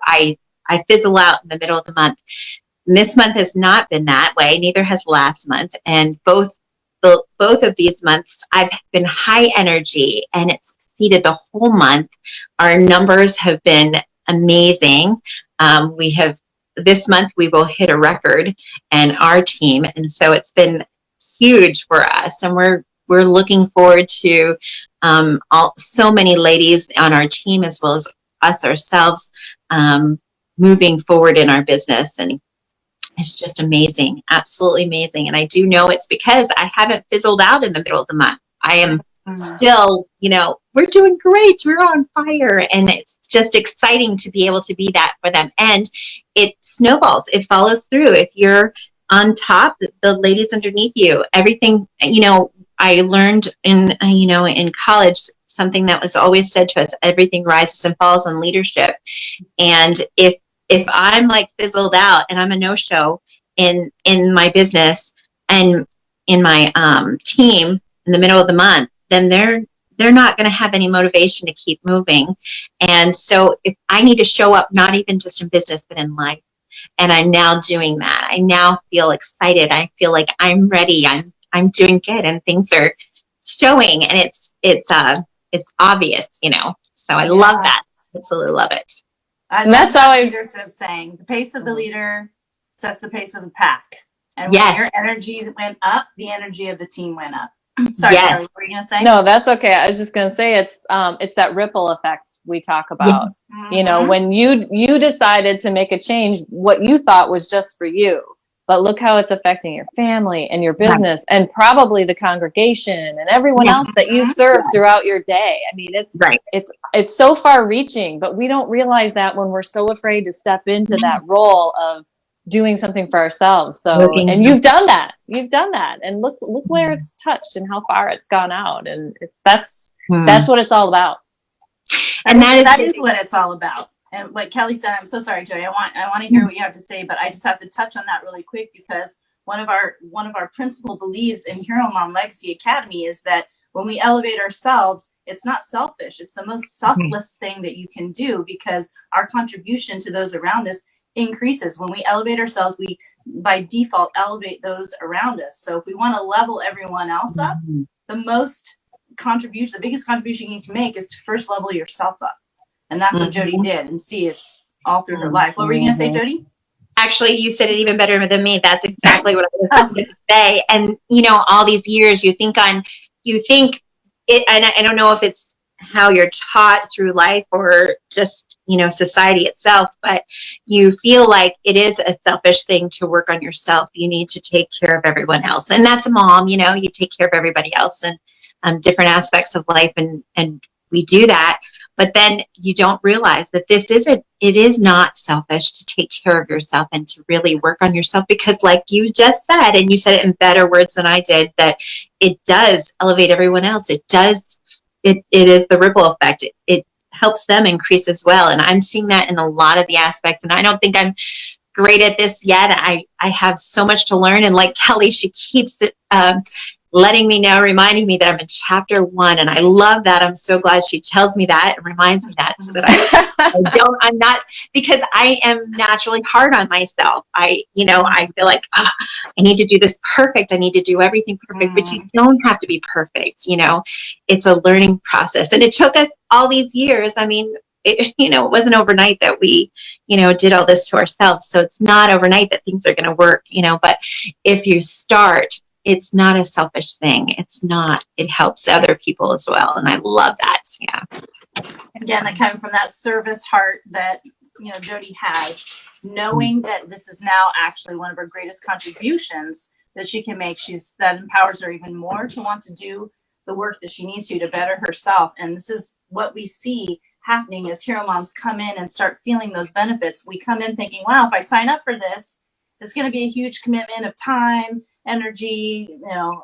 I fizzle out in the middle of the month. And this month has not been that way. Neither has last month. And both of these months, I've been high energy, and it's succeeded the whole month. Our numbers have been amazing. This month we will hit a record, and our team. And so it's been huge for us. And we're looking forward to so many ladies on our team, as well as us ourselves, moving forward in our business. And it's just amazing, absolutely amazing. And I do know it's because I haven't fizzled out in the middle of the month. I am still, we're doing great. We're on fire. And it's just exciting to be able to be that for them. And it snowballs. It follows through. If you're on top, the ladies underneath you, everything, I learned in college, something that was always said to us: everything rises and falls on leadership. And if I'm like fizzled out and I'm a no-show in my business and in my team in the middle of the month, then they're not going to have any motivation to keep moving. And so if I need to show up, not even just in business, but in life, and I'm now doing that, I now feel excited. I feel like I'm ready. I'm doing good, and things are showing, and it's obvious, So I love that. Absolutely love it. And that's how leadership saying the pace of the leader sets the pace of the pack. And when your energy went up, the energy of the team went up. Sorry, Sherlin, what were you going to say? No, that's okay. I was just going to say it's that ripple effect we talk about. When you decided to make a change, what you thought was just for you, but look how it's affecting your family and your business and probably the congregation and everyone else that you serve throughout your day. I mean, it's so far reaching, but we don't realize that when we're so afraid to step into that role of doing something for ourselves. So, and you've done that, and look where it's touched and how far it's gone out. And that's what it's all about. And that is what it's all about. And what Kelly said, I'm so sorry, Jodi. I want to hear what you have to say, but I just have to touch on that really quick, because one of our principal beliefs in Hero Mom Legacy Academy is that when we elevate ourselves, it's not selfish. It's the most selfless thing that you can do, because our contribution to those around us increases. When we elevate ourselves, we by default elevate those around us. So if we want to level everyone else up, the biggest contribution you can make is to first level yourself up. And that's what Jodi did, and see, it's all through her life. What were you going to say, Jodi? Actually, you said it even better than me. That's exactly what I was going to say. And, all these years you think it, and I don't know if it's how you're taught through life or just, society itself, but you feel like it is a selfish thing to work on yourself. You need to take care of everyone else. And that's a mom, you take care of everybody else and different aspects of life. And we do that. But then you don't realize that it is not selfish to take care of yourself and to really work on yourself, because like you just said, and you said it in better words than I did, that it does elevate everyone else. It is the ripple effect. It helps them increase as well. And I'm seeing that in a lot of the aspects. And I don't think I'm great at this yet. I have so much to learn. And like Kelly, she keeps it, letting me know, reminding me that I'm in chapter 1. And I love that. I'm so glad she tells me that and reminds me that, so that I'm not, because I am naturally hard on myself. I feel like I need to do this perfect. I need to do everything perfect, but you don't have to be perfect. It's a learning process. And it took us all these years. I mean, it wasn't overnight that we, did all this to ourselves. So it's not overnight that things are going to work, but if you start, it's not a selfish thing. It's not. It helps other people as well. And I love that. Yeah. Again, that coming from that service heart that, Jodi has, knowing that this is now actually one of her greatest contributions that she can make. That empowers her even more to want to do the work that she needs to better herself. And this is what we see happening as Hero Moms come in and start feeling those benefits. We come in thinking, wow, if I sign up for this, it's going to be a huge commitment of time, energy,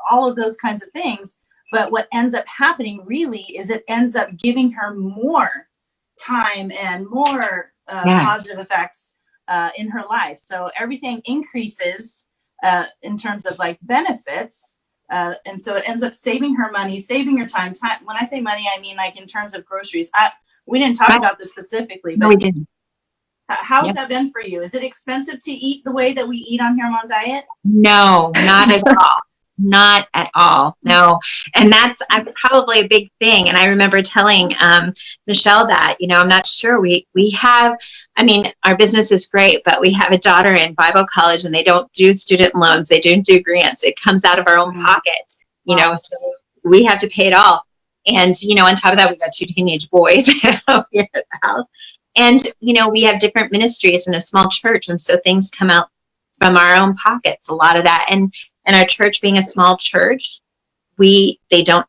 all of those kinds of things. But what ends up happening really is it ends up giving her more time and more positive effects in her life. So everything increases in terms of like benefits. And so it ends up saving her money, saving her time. When I say money, I mean like in terms of groceries. We didn't talk about this specifically, but no, we didn't. How's that been for you? Is it expensive to eat the way that we eat on Hero Mom Diet? No, not at all. Not at all. No. And that's probably a big thing. And I remember telling Michelle that, I'm not sure we have, our business is great, but we have a daughter in Bible college and they don't do student loans. They don't do grants. It comes out of our own pocket, so we have to pay it all. And, on top of that, we got 2 teenage boys here at the house. And, we have different ministries in a small church. And so things come out from our own pockets, a lot of that. And our church being a small church, they don't,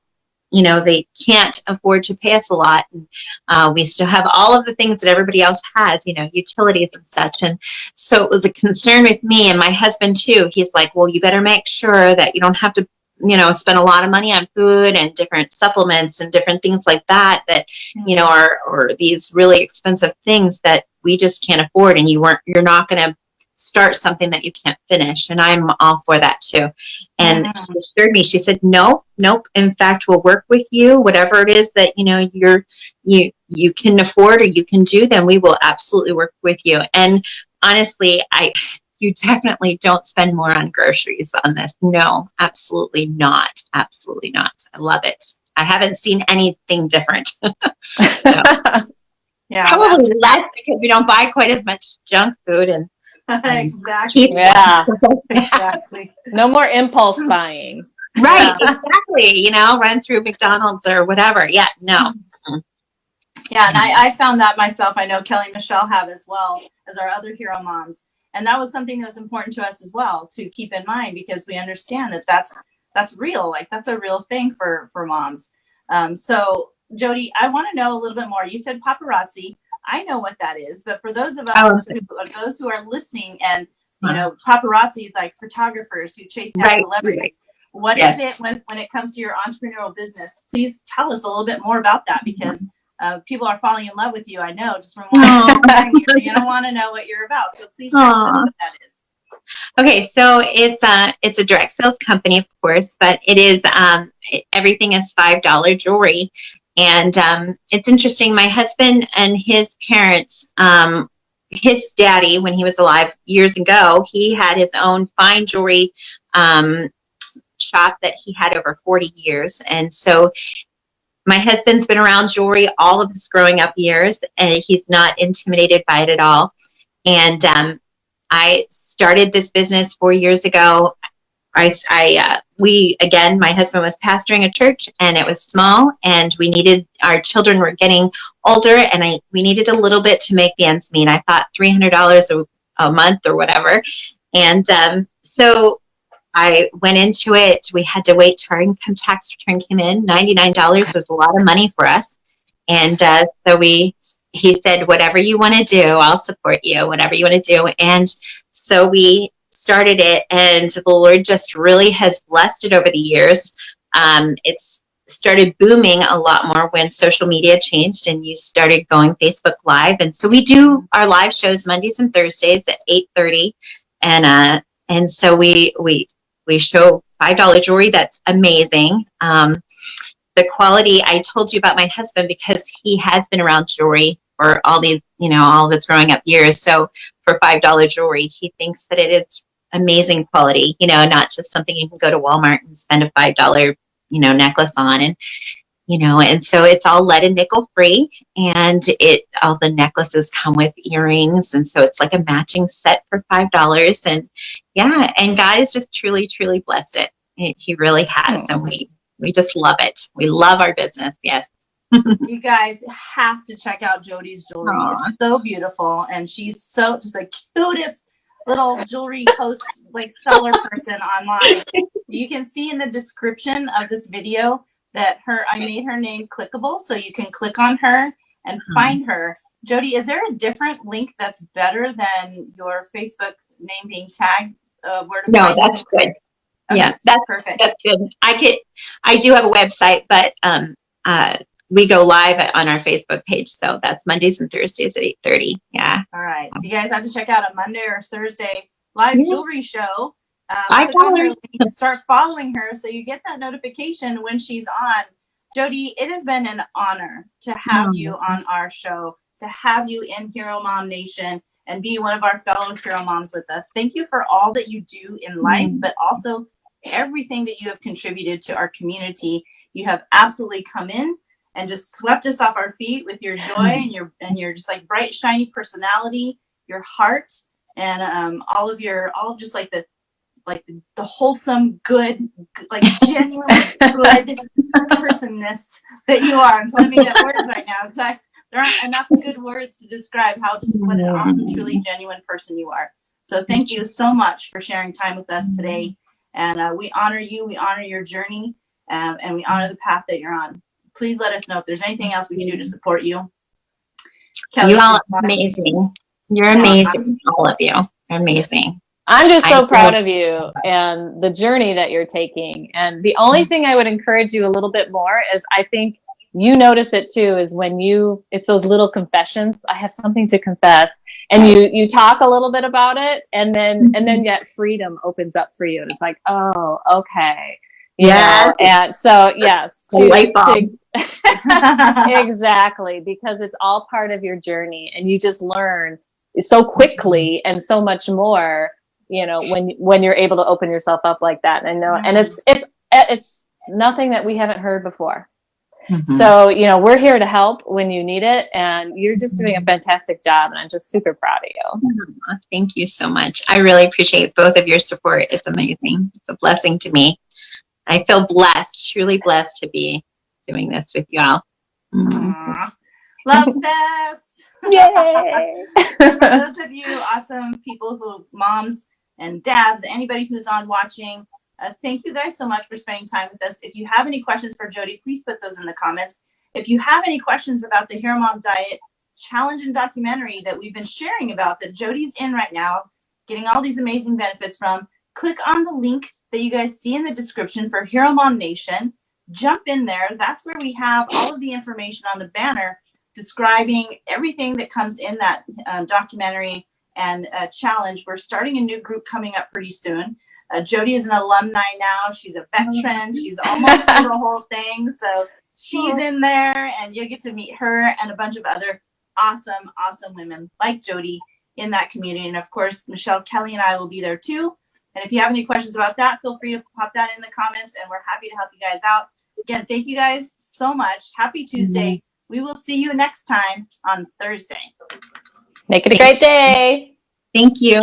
they can't afford to pay us a lot. And we still have all of the things that everybody else has, utilities and such. And so it was a concern with me and my husband too. He's like, well, you better make sure that you don't have to spend a lot of money on food and different supplements and different things like that, or these really expensive things that we just can't afford. And you're not going to start something that you can't finish. And I'm all for that too. And she assured me, she said, nope. In fact, we'll work with you, whatever it is that, you can afford or you can do, then we will absolutely work with you. And honestly, you definitely don't spend more on groceries on this. No, absolutely not. Absolutely not. I love it. I haven't seen anything different. Yeah, probably less because we don't buy quite as much junk food and exactly. Yeah, exactly. No more impulse buying. Right, exactly. Run through McDonald's or whatever. Yeah, no. Yeah, and I found that myself. I know Kelly and Michelle have as well as our other Hero Moms. And that was something that was important to us as well to keep in mind, because we understand that that's real. Like that's a real thing for moms. So Jodi, I want to know a little bit more. You said paparazzi. I know what that is, but for those of us those who are listening, and paparazzi is like photographers who chase down celebrities. Right. What is it when it comes to your entrepreneurial business? Please tell us a little bit more about that, because people are falling in love with you. I know, just from watching you. You're gonna want to know what you're about. So please share with us what that is. Okay, so it's a direct sales company, of course, but it is everything is $5 jewelry, and it's interesting. My husband and his parents, his daddy, when he was alive years ago, he had his own fine jewelry shop that he had over 40 years, and so my husband's been around jewelry all of his growing up years, and he's not intimidated by it at all. And I started this business 4 years ago. My husband was pastoring a church, and it was small, and our children were getting older, and we needed a little bit to make the ends meet. I thought $300 a month or whatever. And so I went into it. We had to wait till our income tax return came in. $99 was a lot of money for us. And so he said, whatever you want to do, I'll support you, whatever you want to do. And so we started it, and the Lord just really has blessed it over the years. It's started booming a lot more when social media changed and you started going Facebook Live. And so we do our live shows Mondays and Thursdays at 8:30. And so we show $5 jewelry. That's amazing. The quality, I told you about my husband because he has been around jewelry for all of his growing up years. So for $5 jewelry, he thinks that it is amazing quality, not just something you can go to Walmart and spend a $5, necklace on. And so it's all lead and nickel free, and all the necklaces come with earrings. And so it's like a matching set for $5. And yeah, and God has just truly, truly blessed it. He really has. And we just love it. We love our business. Yes. You guys have to check out Jodi's jewelry. Aww. It's so beautiful. And she's just the cutest little jewelry post, seller person online. You can see in the description of this video that I made her name clickable, so you can click on her and find her. Jodi, is there a different link that's better than your Facebook name being tagged? No, that's good. Okay, yeah, that's perfect. That's good. I do have a website, but we go live on our Facebook page, so that's Mondays and Thursdays at 8:30. Yeah. All right. So you guys have to check out a Monday or Thursday live jewelry show. Start following her so you get that notification when she's on. Jodi, it has been an honor to have you on our show, to have you in Hero Mom Nation and be one of our fellow Hero Moms with us. Thank you for all that you do in life, but also everything that you have contributed to our community. You have absolutely come in and just swept us off our feet with your joy and your just bright, shiny personality, your heart, and all of just the wholesome, good, genuine good personness that you are. I'm trying to make up words right now because there aren't enough good words to describe what an awesome, truly genuine person you are. So thank you so much for sharing time with us today. And we honor you, we honor your journey, and we honor the path that you're on. Please let us know if there's anything else we can do to support you. Kelly, you all are amazing. You're amazing, all of you. Amazing. I'm just so proud of you and the journey that you're taking. And the only thing I would encourage you a little bit more is, I think you notice it too, is when it's those little confessions. I have something to confess. And you talk a little bit about it, and then that freedom opens up for you. And it's like, oh, okay. Yeah. And so, yes. Exactly. Because it's all part of your journey, and you just learn so quickly and so much more, when you're able to open yourself up like that. And it's nothing that we haven't heard before. So, we're here to help when you need it, and you're just doing a fantastic job, and I'm just super proud of you. Thank you so much. I really appreciate both of your support. It's amazing. It's a blessing to me. I feel blessed, truly blessed to be doing this with y'all. Love fest! Yay! For those of you awesome people moms and dads, anybody who's on watching, thank you guys so much for spending time with us. If you have any questions for Jodi, please put those in the comments. If you have any questions about the Hero Mom Diet Challenge and documentary that we've been sharing about, that Jodi's in right now, getting all these amazing benefits from, click on the link that you guys see in the description for Hero Mom Nation. Jump in there. That's where we have all of the information on the banner describing everything that comes in that documentary and challenge. We're starting a new group coming up pretty soon. Jodi is an alumni now. She's a veteran. She's almost through the whole thing. So she's in there, and you'll get to meet her and a bunch of other awesome, awesome women like Jodi in that community. And of course, Michelle, Kelly, and I will be there too. And if you have any questions about that, feel free to pop that in the comments, and we're happy to help you guys out. Again, thank you guys so much. Happy Tuesday. We will see you next time on Thursday. Make it a great day. Thank you.